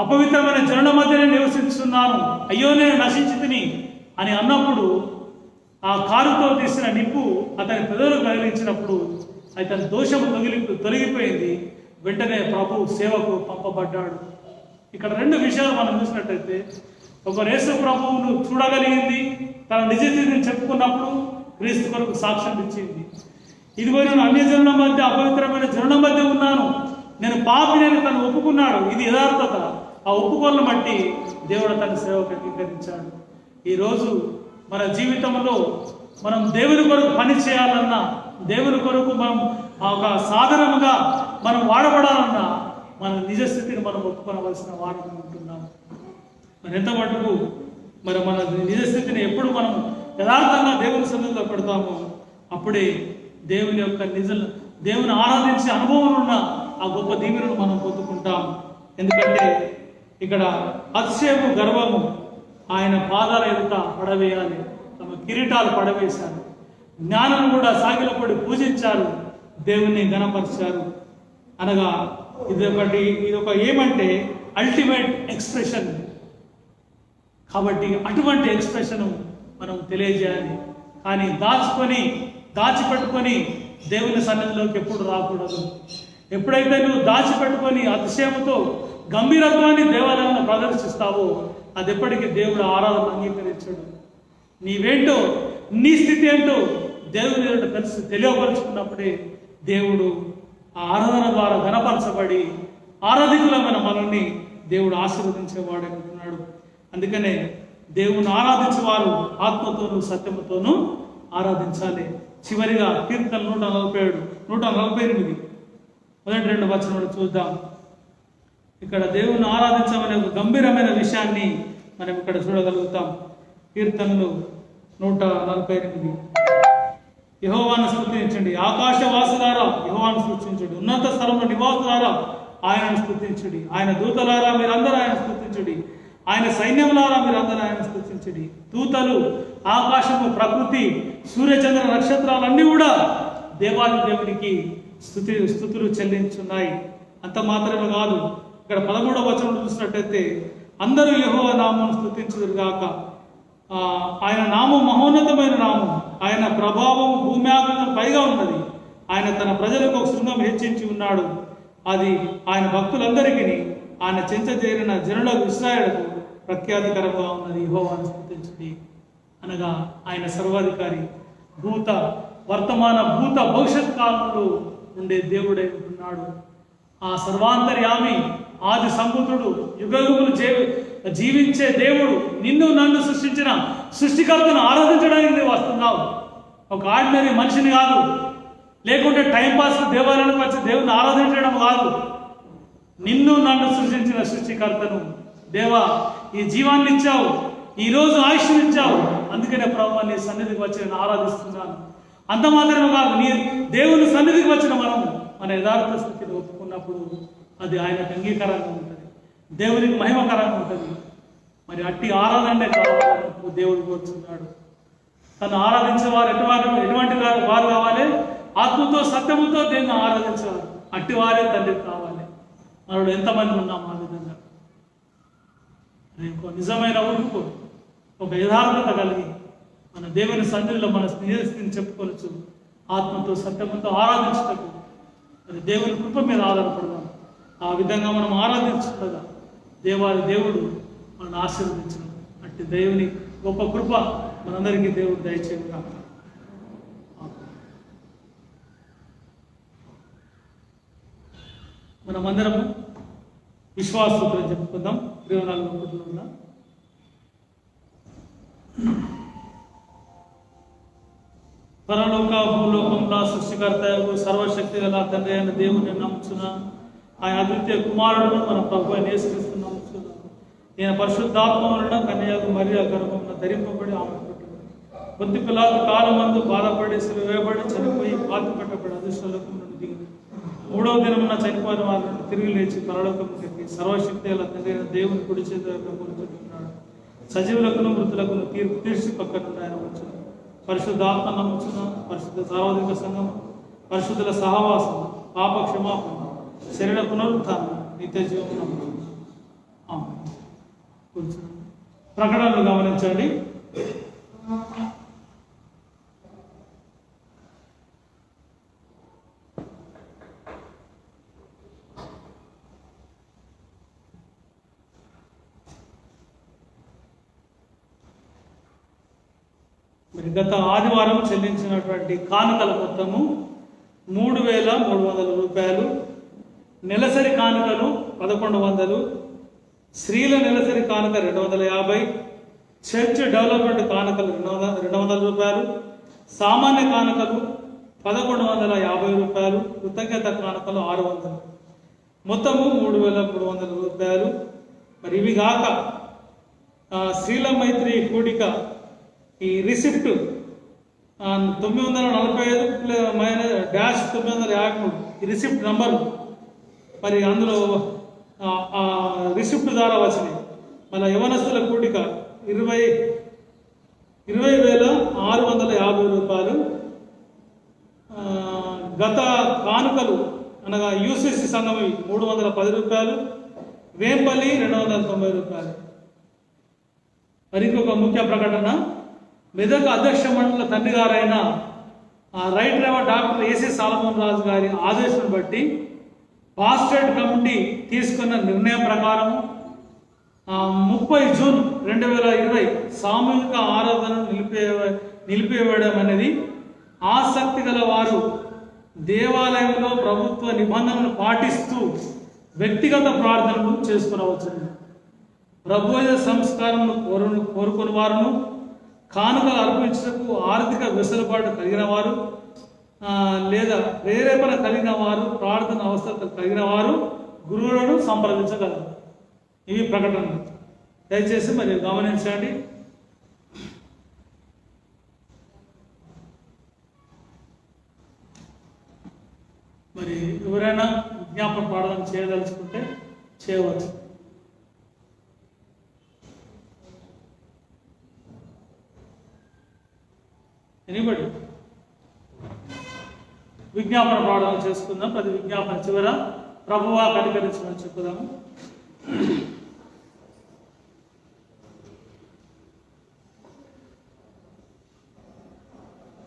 అపవిత్రమైన జనుల మధ్యనే నివసిస్తున్నాను, అయ్యో నేను నశించితిని అని అన్నప్పుడు ఆ కారుతో తీసిన నిప్పు అతని పెదవులు కదిలించినప్పుడు అతని దోషము తొలగిపోయింది. వెంటనే ప్రభు సేవకు పంపబడ్డాడు. ఇక్కడ రెండు విషయాలు మనం చూసినట్టయితే, ఒక యేసు ప్రభువును చూడగలిగింది, తన నిజ స్థితిని చెప్పుకున్నప్పుడు క్రీస్తు కొరకు సాక్ష్యం ఇచ్చింది. ఇదిగో నేను అన్య జనుల మధ్య, అపవిత్రమైన జనుల మధ్య ఉన్నాను, నేను పాపిని తను ఒప్పుకున్నాడు. ఇది యథార్థత. ఆ ఒప్పుకోలను బట్టి దేవుడు తన సేవకు అంగీకరించాడు. ఈరోజు మన జీవితంలో మనం దేవుని కొరకు పని చేయాలన్నా, దేవుని కొరకు మనం ఒక సాధనముగా మనం వాడబడాలన్నా మన నిజస్థితిని మనం ఒప్పుకోవలసిన వారం ఉంటున్నాం. మరి ఎంత మటుకు మరి మన నిజస్థితిని ఎప్పుడు మనం యథార్థంగా దేవుని సన్నిధిలో పెడతామో అప్పుడే దేవుని యొక్క దేవుని ఆరాధించే అనుభవం ఉన్న ఆ గొప్ప దీవెనను మనం పొందుకుంటాం. ఎందుకంటే ఇక్కడ అతిశయము, గర్వము ఆయన పాదాల ఎదుట పడవేయాలి. తమ కిరీటాలు పడవేశారు. జ్ఞానం కూడా సాగిలపడి పూజించారు, దేవుణ్ణి ఘనపరిచారు. అనగా ఇదొక ఏమంటే అల్టిమేట్ ఎక్స్ప్రెషన్. కాబట్టి అటువంటి ఎక్స్ప్రెషన్ మనం తెలియజేయాలి. కానీ దాచిపెట్టుకొని దేవుని సన్నిధిలోకి ఎప్పుడు రాకూడదు. ఎప్పుడైతే నువ్వు దాచిపెట్టుకొని అతిశయముతో గంభీరత్వాన్ని దేవాలయంలో ప్రదర్శిస్తావో అది ఎప్పటికీ దేవుడు ఆరాధన అంగీకరించడు. నీవేంటో, నీ స్థితి ఏంటో దేవుని తెలియపరుచుకున్నప్పుడే దేవుడు ఆ ఆరాధన ద్వారా ఘనపరచబడి ఆరాధికులమైన మనల్ని దేవుడు ఆశీర్వదించేవాడే ఉంటున్నాడు. అందుకనే దేవుని ఆరాధించేవారు ఆత్మతోనూ సత్యముతోనూ ఆరాధించాలి. చివరిగా కీర్తన 147, 148 మొదటి 2 వచనాలు చూద్దాం. ఇక్కడ దేవుని ఆరాధించమనే ఒక గంభీరమైన విషయాన్ని మనం ఇక్కడ చూడగలుగుతాం. కీర్తనలు 148. యెహోవాను స్తుతించండి, ఆకాశవాసులారా యెహోవాను స్తుతించండి, ఉన్నత స్థలంలో నివాసులారా ఆయనను స్తుతించుడి, ఆయన దూతలారా మీరందరూ ఆయన స్తుతించుడి, ఆయన సైన్యములారా మీరందరూ ఆయన స్తుతించుడి. దూతలు, ఆకాశము, ప్రకృతి, సూర్యచంద్ర నక్షత్రాలన్నీ కూడా దేవాది దేవునికి స్తుతులు చెల్లించున్నాయి. అంత మాత్రమే కాదు, ఇక్కడ 13వ వచనంలో చూసినట్టయితే అందరూ యెహోవా నామమును స్తుతించుదురు గాక, ఆయన నామం మహోన్నతమైన నామం, ఆయన ప్రభావం భూమి ఆకాశం పైగా ఉన్నది, ఆయన తన ప్రజలకు ఒక శృంగం హెచ్చించి ఉన్నాడు, అది ఆయన భక్తులందరికీ ఆయన చెంచజేరిన జనులకు ఇశ్రాయేలుకు ప్రఖ్యాతికరంగా ఉన్నది. యెహోవాను స్తుతించుడి. అనగా ఆయన సర్వాధికారి, భూత వర్తమాన భూత భవిష్యత్ కాలంలో ఉండే దేవుడై ఉంటున్నాడు. ఆ సర్వాంతర్యామి, ఆది సంబుద్ధుడు, యుగయుగములు జీవించే దేవుడు, నిన్ను నన్ను సృష్టించిన సృష్టికర్తను ఆరాధించడానికి నువ్వు వస్తున్నావు. ఒక ఆర్డినరీ మనిషిని కాదు, లేకుంటే టైంపాస్ దేవాలయానికి వచ్చి దేవుని ఆరాధించడం కాదు. నిన్ను నన్ను సృష్టించిన సృష్టికర్తను, దేవా ఈ జీవాన్ని ఇచ్చావు, ఈరోజు ఆయుష్ని ఇచ్చావు, అందుకనే ప్రభు నీ సన్నిధికి వచ్చి నేను ఆరాధిస్తున్నాను. అంత మాత్రమే కాదు, నీ దేవుని సన్నిధికి వచ్చిన మనం మన యథార్థ స్థితిని ఒప్పుకున్నప్పుడు అది ఆయనకు అంగీకారంగా ఉంటుంది, దేవునికి మహిమకరంగా ఉంటుంది. మరి అట్టి ఆరాధనే కావాలని దేవుడు కోరుతున్నాడు. తను ఆరాధించే వారు ఎటువంటి వారు కావాలి? ఆత్మతో సత్యముతో దేవుని ఆరాధించేవారు. అట్టి వారే తండ్రికి కావాలి. మనలో ఎంతమంది ఉన్నాం ఆ విధంగా? ఒక నిజమైన ఊరుకు, ఒక యథార్థత కలిగి మన దేవుని సన్నిధిలో మన స్నేహితుని చెప్పుకోవచ్చు. ఆత్మతో సత్యముతో ఆరాధించటకు మరి దేవుని కృప మీద ఆధారపడదాం. ఆ విధంగా మనం ఆరాధించగా దేవాది దేవుడు మనల్ని ఆశీర్వదించడం. అట్టి దేవుని గొప్ప కృప మనందరికీ దేవుడు దయచేయగా. మనమందరము విశ్వాసంతో చెప్పుకుందాం. 24 ఉన్న పరలోక భూలోకంలో సృష్టికర్త సర్వశక్తి గల తండ్రి అయిన దేవుని నమ్ముచున్నా. ఆయన అద్వితీయ కుమారుడు మన ప్రభు అయిన యేసుక్రీస్తు నమ్ముచున్నా. ఈయన పరిశుద్ధాత్మ వలన కన్యకు మరియ గర్భమున ధరింపబడి ఆమె పుట్టింది. కొద్ది పిల్లలు కాలమందు బాధపడి వేయబడి చనిపోయి పాతి పెట్టబడి అదృష్టలోకం నుండి దిగింది. 3వ దినమున చనిపోయిన వారిని తిరిగి లేచి పరలోకముకి సర్వశక్తి గల తండ్రి అయిన దేవుని కుడి చేతులకు కూర్చుంటున్నాడు. సజీవులకును మృతులకును తీర్పు తీర్చి పక్కన ఆయన వచ్చును. పరిశుద్ధాత్మ నమ్ముచున్న పరిశుద్ధ సార్వత్రిక సంఘం, పరిశుద్ధుల సహవాసం, పాప క్షమాపణ, శరీర పునరుత్థానం, నిత్య జీవం నమ్ముచున్నాం. ప్రకటనలు గమనించండి. మరి గత ఆదివారం చెల్లించినటువంటి కానుకల మొత్తము 3,300 రూపాయలు. నెలసరి కానుకలు 1,100, స్త్రీల నెలసరి కానుక 250, చర్చ్ డెవలప్మెంట్ కానుకలు 200 రూపాయలు, సామాన్య కానుకలు 1,150 రూపాయలు, కృతజ్ఞత కానుకలు 600, మొత్తము 3,300 రూపాయలు. మరి ఇవి కాక స్త్రీల మైత్రి కూడిక ఈ రిసిప్ట్ 945-953 ఈ రిసిప్ట్ నంబరు. మరి అందులో రిసిప్ట్ ద్వారా వచ్చినాయి. మన యవనస్తుల కూడిక 20,650 రూపాయలు. గత కానుకలు అనగా యూసీసీ సంఘం 310 రూపాయలు, వేంపల్లి 290 రూపాయలు. మరి ఇంకొక ముఖ్య ప్రకటన, మెదక్ అధ్యక్ష మండలి తండ్రి గారైన రైట్ డ్రైవర్ డాక్టర్ ఏసీ సాలమోన్ రాజు గారి ఆదేశం బట్టి పాస్టేట్ కమిటీ తీసుకున్న నిర్ణయం ప్రకారం 30 జూన్ 2020 సామూహిక ఆరాధనను నిలిపివేయడం అనేది ఆసక్తి గల వారు దేవాలయంలో ప్రభుత్వ నిబంధనలు పాటిస్తూ వ్యక్తిగత ప్రార్థనలు చేసుకునవచ్చు. ప్రభుత్వ సంస్కారంను కోరుకుని వారును, కానుకలు అర్పించటకు ఆర్థిక వెసులుబాటు కలిగిన వారు లేదా ప్రేరేపణ కలిగిన వారు, ప్రార్థన అవసరం కలిగిన వారు గురువులను సంప్రదించగలరు. ఇవి ప్రకటనలు. దయచేసి మరి గమనించండి. మరి ఎవరైనా విజ్ఞాపన ప్రార్థన చేయదలుచుకుంటే చేయవచ్చు. ఎనీబడి విజ్ఞాపన ప్రార్థన చేసుకుందాం. ప్రతి విజ్ఞాపన చివర ప్రభువా కనికరించమని చెప్పుదాము.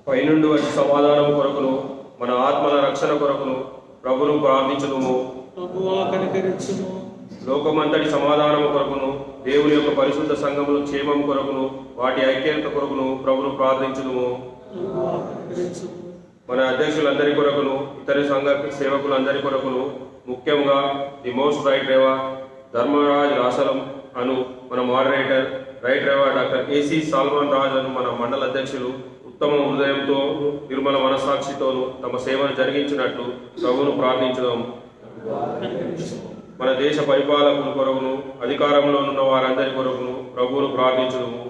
పైనుండి వచ్చి సమాధానం కొరకును మన ఆత్మల రక్షణ కొరకును ప్రభును ప్రార్థించుదుము. ప్రభువా కనికరించుము. లోకమంతటి సమాధానము కొరకును దేవుని యొక్క పరిశుద్ధ సంఘముల క్షేమం కొరకును వాటి ఐక్యత కొరకును ప్రభును ప్రార్థించుదుము. మన అధ్యక్షులందరి కొరకును ఇతర సంఘ సేవకులందరి కొరకును ముఖ్యంగా ది మోస్ట్ రైట్ డ్రైవర్ ధర్మరాజ్ రాసలం అను మన మోడరేటర్, రైట్ డ్రైవర్ డాక్టర్ ఏసీ సాల్మన్ రాజ్ అను మన మండల అధ్యక్షులు, ఉత్తమ హృదయంతో నిర్మల మనసాక్షితోనూ తమ సేవను జరిగించినట్లు ప్రభువును ప్రార్థించుదాం. మన దేశ పరిపాలకుల కొరకును అధికారంలో ఉన్న వారందరి కొరకును ప్రభువును ప్రార్థించుదాము.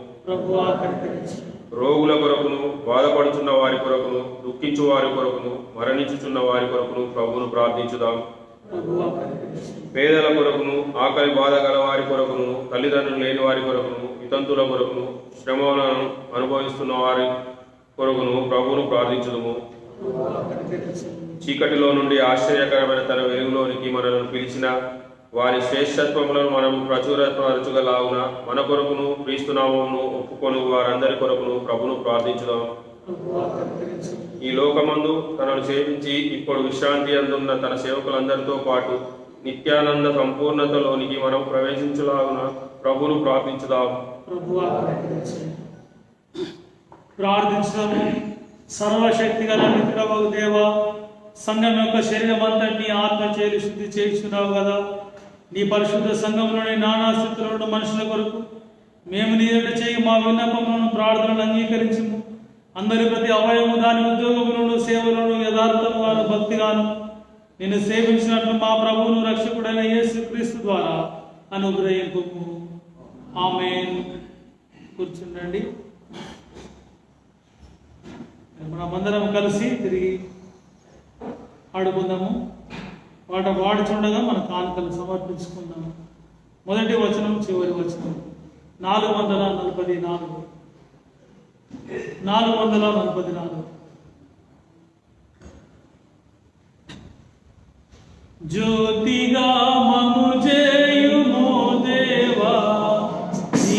రోగుల కొరకును బాధపడుచున్న వారి కొరకును దుఃఖించు వారి కొరకును మరణించుచున్న వారి కొరకును ప్రభువును ప్రార్థించుదాం. పేదల కొరకును ఆకలి బాధ గల వారి కొరకును తల్లిదండ్రులు లేని వారి కొరకును వితంతుల కొరకును శ్రమలను అనుభవిస్తున్న వారి కొరకును ప్రభువును ప్రార్థించుదాము. చీకటిలో నుండి ఆశ్చర్యకరమైన తన వెలుగులోనికి మనల్ని పిలిచిన వారి శ్రేష్టత్వములను మనం ప్రచురపరచుగలాగున మన కొరకును క్రీస్తునామమును ఒప్పుకొని వారందరి కొరకును ప్రభువును ప్రార్థించుదాం. ఈ లోకమందు తనను సేవించి ఇప్పుడు విశ్రాంతి అందున్న తన సేవకులందరితో పాటు నిత్యానంద సంపూర్ణతలోనికి మనం ప్రవేశించలాగున ప్రభువును ప్రార్థించుదాం. ప్రార్థించడము. సర్వశక్తి గల నిత్యుడవగు దేవా, సంఘం యొక్క శరీరం అంతటినీ ఆత్మ చేరి శుద్ధి చేయించున్నావు కదా. నీ పరిశుద్ధ సంఘంలోని నానా స్థితిలో మనుషుల కొరకు మేము నీ ఎదుట చేయి మా విన్నపములను ప్రార్థనలు అంగీకరించము. అందరి ప్రతి అవయము దాని ఉద్యోగములను సేవలను యథార్థముగాను భక్తిగాను నిన్ను సేవించినట్లు మా ప్రభువును రక్షకుడైన యేసు క్రీస్తు ద్వారా అనుగ్రహింపుము. ఆమేన్. కూర్చుండండి. మనమందరం కలిసి తిరిగి ఆడుకుందాము. వాడుచుండగా మన కానుకలు సమర్పించుకుందాము. మొదటి వచనం చివరి వచనం 444. జ్యోతిగా మము చేయుము దేవా,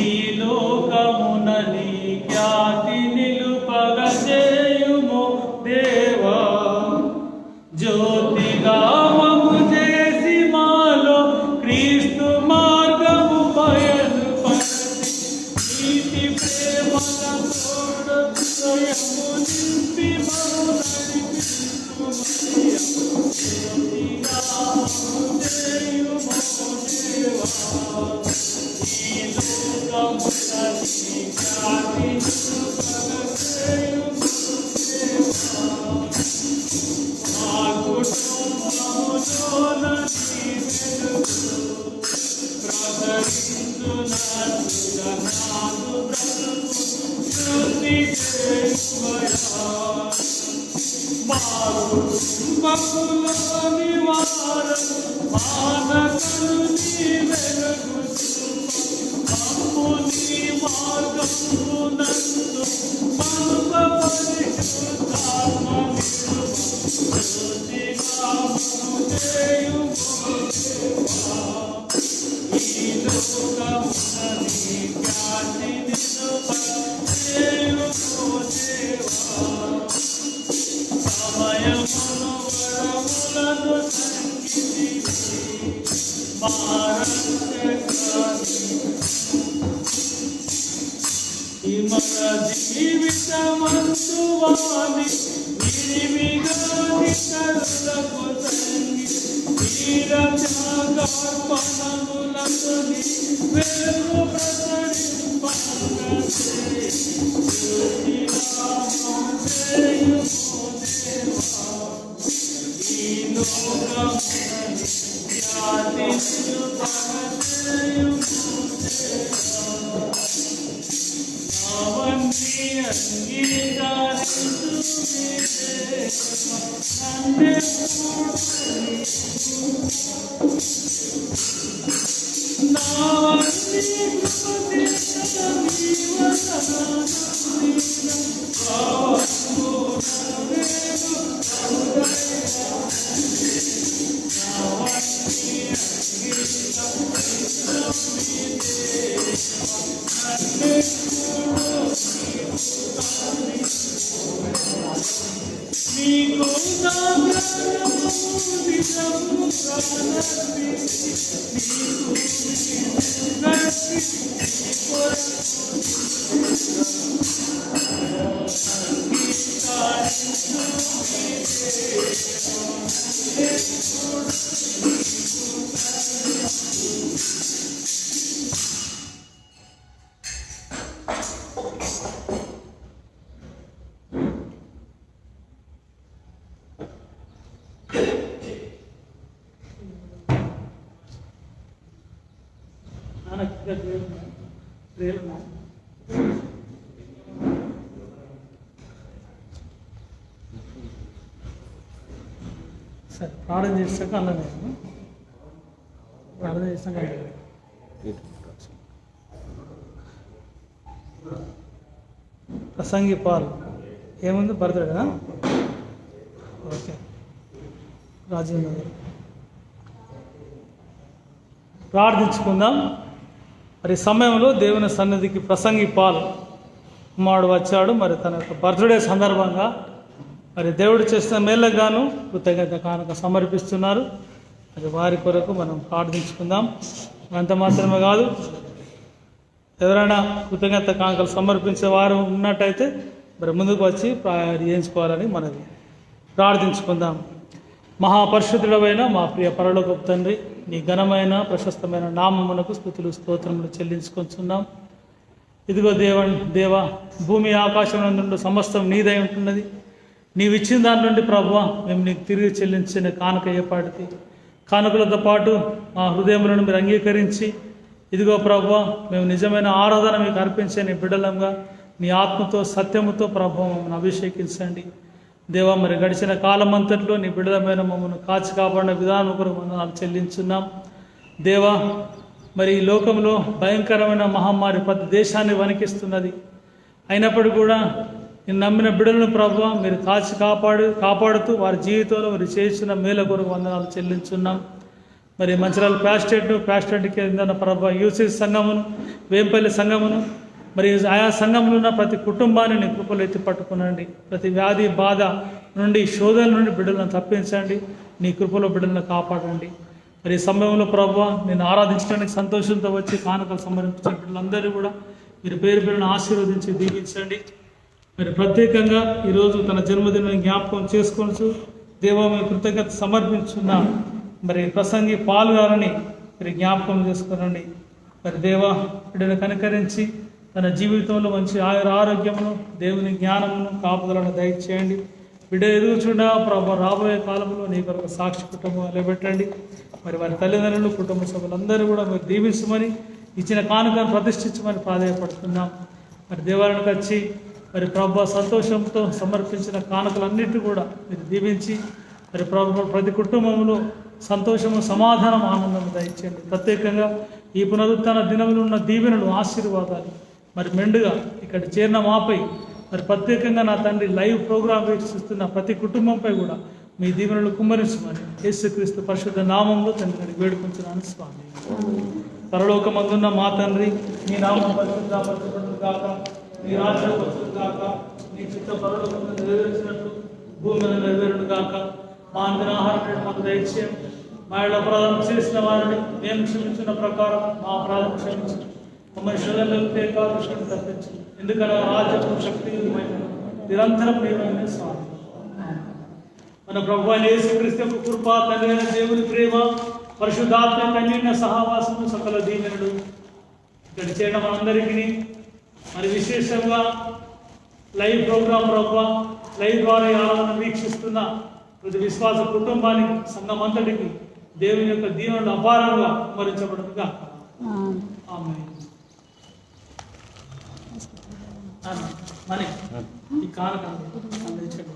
ఈ లోకమున నీ ఖ్యాతి నిలుపగ చేయుము దేవా. జ్యోతిగా మము చేసి మాలో క్రీస్తు మార్గము బయలుపరచి నీతి ప్రేమల తోడు స్వయము నింపి మము నడిపించుమయ్యా. జ్యోతిగా మము చేయుము దేవా, ఈ లోకమున నీ ఖ్యాతి నిలుపగ చేయుము దేవా. జీవితమంతువాని నిరిమిగాని కరులకు సంగి వీర త్యాగార్పణములకు నీ వెలుగు ప్రసరింపగలే. జ్యోతినామము చేయుము దేవా, ఈ లోకమున నీ ఖ్యాతి నిలుపగ చేయుము దేవా. అవన్నీ అంగీకరించు సరే, ప్రార్థన చేసాక అల్లనే ప్రార్థన చేసాక ప్రసంగి పాల్ ఏముంది బర్త్డే కదా. ఓకే, రాజేంద్ర గారు ప్రార్థించుకుందాం. మరి సమయంలో దేవుని సన్నిధికి ప్రసంగి పాల్ కుమారుడు వచ్చాడు. మరి తన యొక్క బర్త్డే సందర్భంగా మరి దేవుడు చేసిన మేళ్ళకు గాను కృతజ్ఞత కానుక సమర్పిస్తున్నారు. మరి వారి కొరకు మనం ప్రార్థించుకుందాం. అంత మాత్రమే కాదు, ఎవరైనా కృతజ్ఞత కానుకలు సమర్పించే వారు ఉన్నట్టయితే మరి ముందుకు వచ్చి చేయించుకోవాలని మనది ప్రార్థించుకుందాం. మహాపరిశుద్ధుడమైన మా ప్రియ పరలోకపు తండ్రి, నీ ఘనమైన ప్రశస్తమైన నామమునకు స్తుతులు స్తోత్రములు చెల్లించుకొంచున్నాం. ఇదిగో దేవ భూమి ఆకాశం నుండి సమస్తం నీదై ఉంటున్నది. నీవు ఇచ్చిన దాని నుండి ప్రభువా మేము నీకు తిరిగి చెల్లించిన కానుక ఏపాటిది. కానుకలతో పాటు మా హృదయములను మీరు అంగీకరించి ఇదిగో ప్రభువా మేము నిజమైన ఆరాధన మీకు అర్పించే నీ బిడ్డలంగా నీ ఆత్మతో సత్యముతో ప్రభువా మమ్మల్ని అభిషేకించండి. దేవా మరి గడిచిన కాలం అంతట్లో నీ బిడ్డలమైన మమ్మల్ని కాచి కాపాడిన విధానం కొరకు వందనాలు చెల్లించున్నాం. దేవా మరి ఈ లోకంలో భయంకరమైన మహమ్మారి ప్రతి దేశాన్ని వణికిస్తున్నది. అయినప్పటికీ కూడా నేను నమ్మిన బిడ్డలను ప్రభువా మీరు కాచి కాపాడుతూ వారి జీవితంలో మీరు చేస్తున్న మేల కొరకు వందనాలు చెల్లించున్నాం. మరి మంచిర్యాల ప్యాస్టేట్ కింద ప్రభా యూసీసీ సంఘమును, వేంపల్లి సంఘమును, మరి ఆయా సంఘంలో ఉన్న ప్రతి కుటుంబాన్ని నీ కృపలు ఎత్తి పట్టుకునండి. ప్రతి వ్యాధి బాధ నుండి శోధన నుండి బిడ్డలను తప్పించండి. నీ కృపలో బిడ్డలను కాపాడండి. మరి ఈ సమయంలో ప్రభువా నేను ఆరాధించడానికి సంతోషంతో వచ్చి కానుకలు సమర్పించిన బిడ్డలందరూ కూడా మీరు పేరు పేరును ఆశీర్వదించి దీవించండి. మరి ప్రత్యేకంగా ఈరోజు తన జన్మదినం జ్ఞాపకం చేసుకొనచ్చు దేవా మీ కృతజ్ఞత సమర్పించున్న మరి ప్రసంగి పాల్గారని మీరు జ్ఞాపకం చేసుకునండి. మరి దేవా బిడ్డను కనికరించి తన జీవితంలో మంచి ఆరోగ్యమును, దేవుని జ్ఞానమును, కాపుదలను దయచేయండి. బిడ్డ ఎదుగుచుండా ప్రభు రాబోయే కాలంలో నీ కొరకు సాక్షి కుటుంబం నిలబెట్టండి. మరి వారి తల్లిదండ్రులు, కుటుంబ సభ్యులందరూ కూడా మీరు దీవించమని, ఇచ్చిన కానుకను ప్రతిష్ఠించమని ప్రాధాన్యపడుతున్నాం. మరి దేవాలయానికి వచ్చి మరి ప్రభు సంతోషంతో సమర్పించిన కానుకలన్నింటినీ కూడా మీరు దీవించి మరి ప్రభు ప్రతి కుటుంబంలో సంతోషము, సమాధానం, ఆనందం దయచేయండి. ప్రత్యేకంగా ఈ పునరుత్థాన దినములు ఉన్న దీవెనలు, ఆశీర్వాదాలు మరి మెండుగా ఇక్కడ చేరిన మాపై మరి ప్రత్యేకంగా నా తండ్రి లైవ్ ప్రోగ్రాం వీక్షిస్తున్న ప్రతి కుటుంబంపై కూడా మీ దీవెనలు కుమ్మరించమని యేసుక్రీస్తు పరిశుద్ధ నామంలో తండ్రిని వేడుకుంటున్నాను స్వామి. పరలోకమందున్న మా తండ్రి, నీ నామం పరిశుద్ధపరచబడును గాక, నీ రాజ్యం వచ్చును గాక, నీ చిత్త పరలోకమందు నెరవేర్చినట్లు భూమి మీద నెరవేరును గాక. మా అందరి ఆహారం మాకు దయచేయం. మా ఇళ్ళ అపరాధం చేసిన వారిని మేము క్షమించిన ప్రకారం మా అపరాధం క్షమించు. మమ్మల్ని శోధనలోకి కాదు తప్పించు. ఎందుకనగా రాజ్యం, శక్తి, నిరంతరం నీవే స్వామి. మన ప్రభువైన యేసుక్రీస్తు యొక్క కృప, తండ్రి అయిన దేవుని ప్రేమ, పరిశుద్ధాత్మ కన్యన్న సహవాసము, సకల దీవెనలు ఇక్కడ చేయడం మనందరికీ, మరి విశేషంగా లైవ్ ప్రోగ్రాం ప్రభువా లైవ్ ద్వారా ఆరాధన వీక్షిస్తున్న ప్రతి విశ్వాస కుటుంబానికి, సంఘం అంతటికి దేవుని యొక్క దీవెనలు అపారంగా కుమ్మరించబడునుగా. ఆమేన్. మరి ఈ కానుక అందించండి.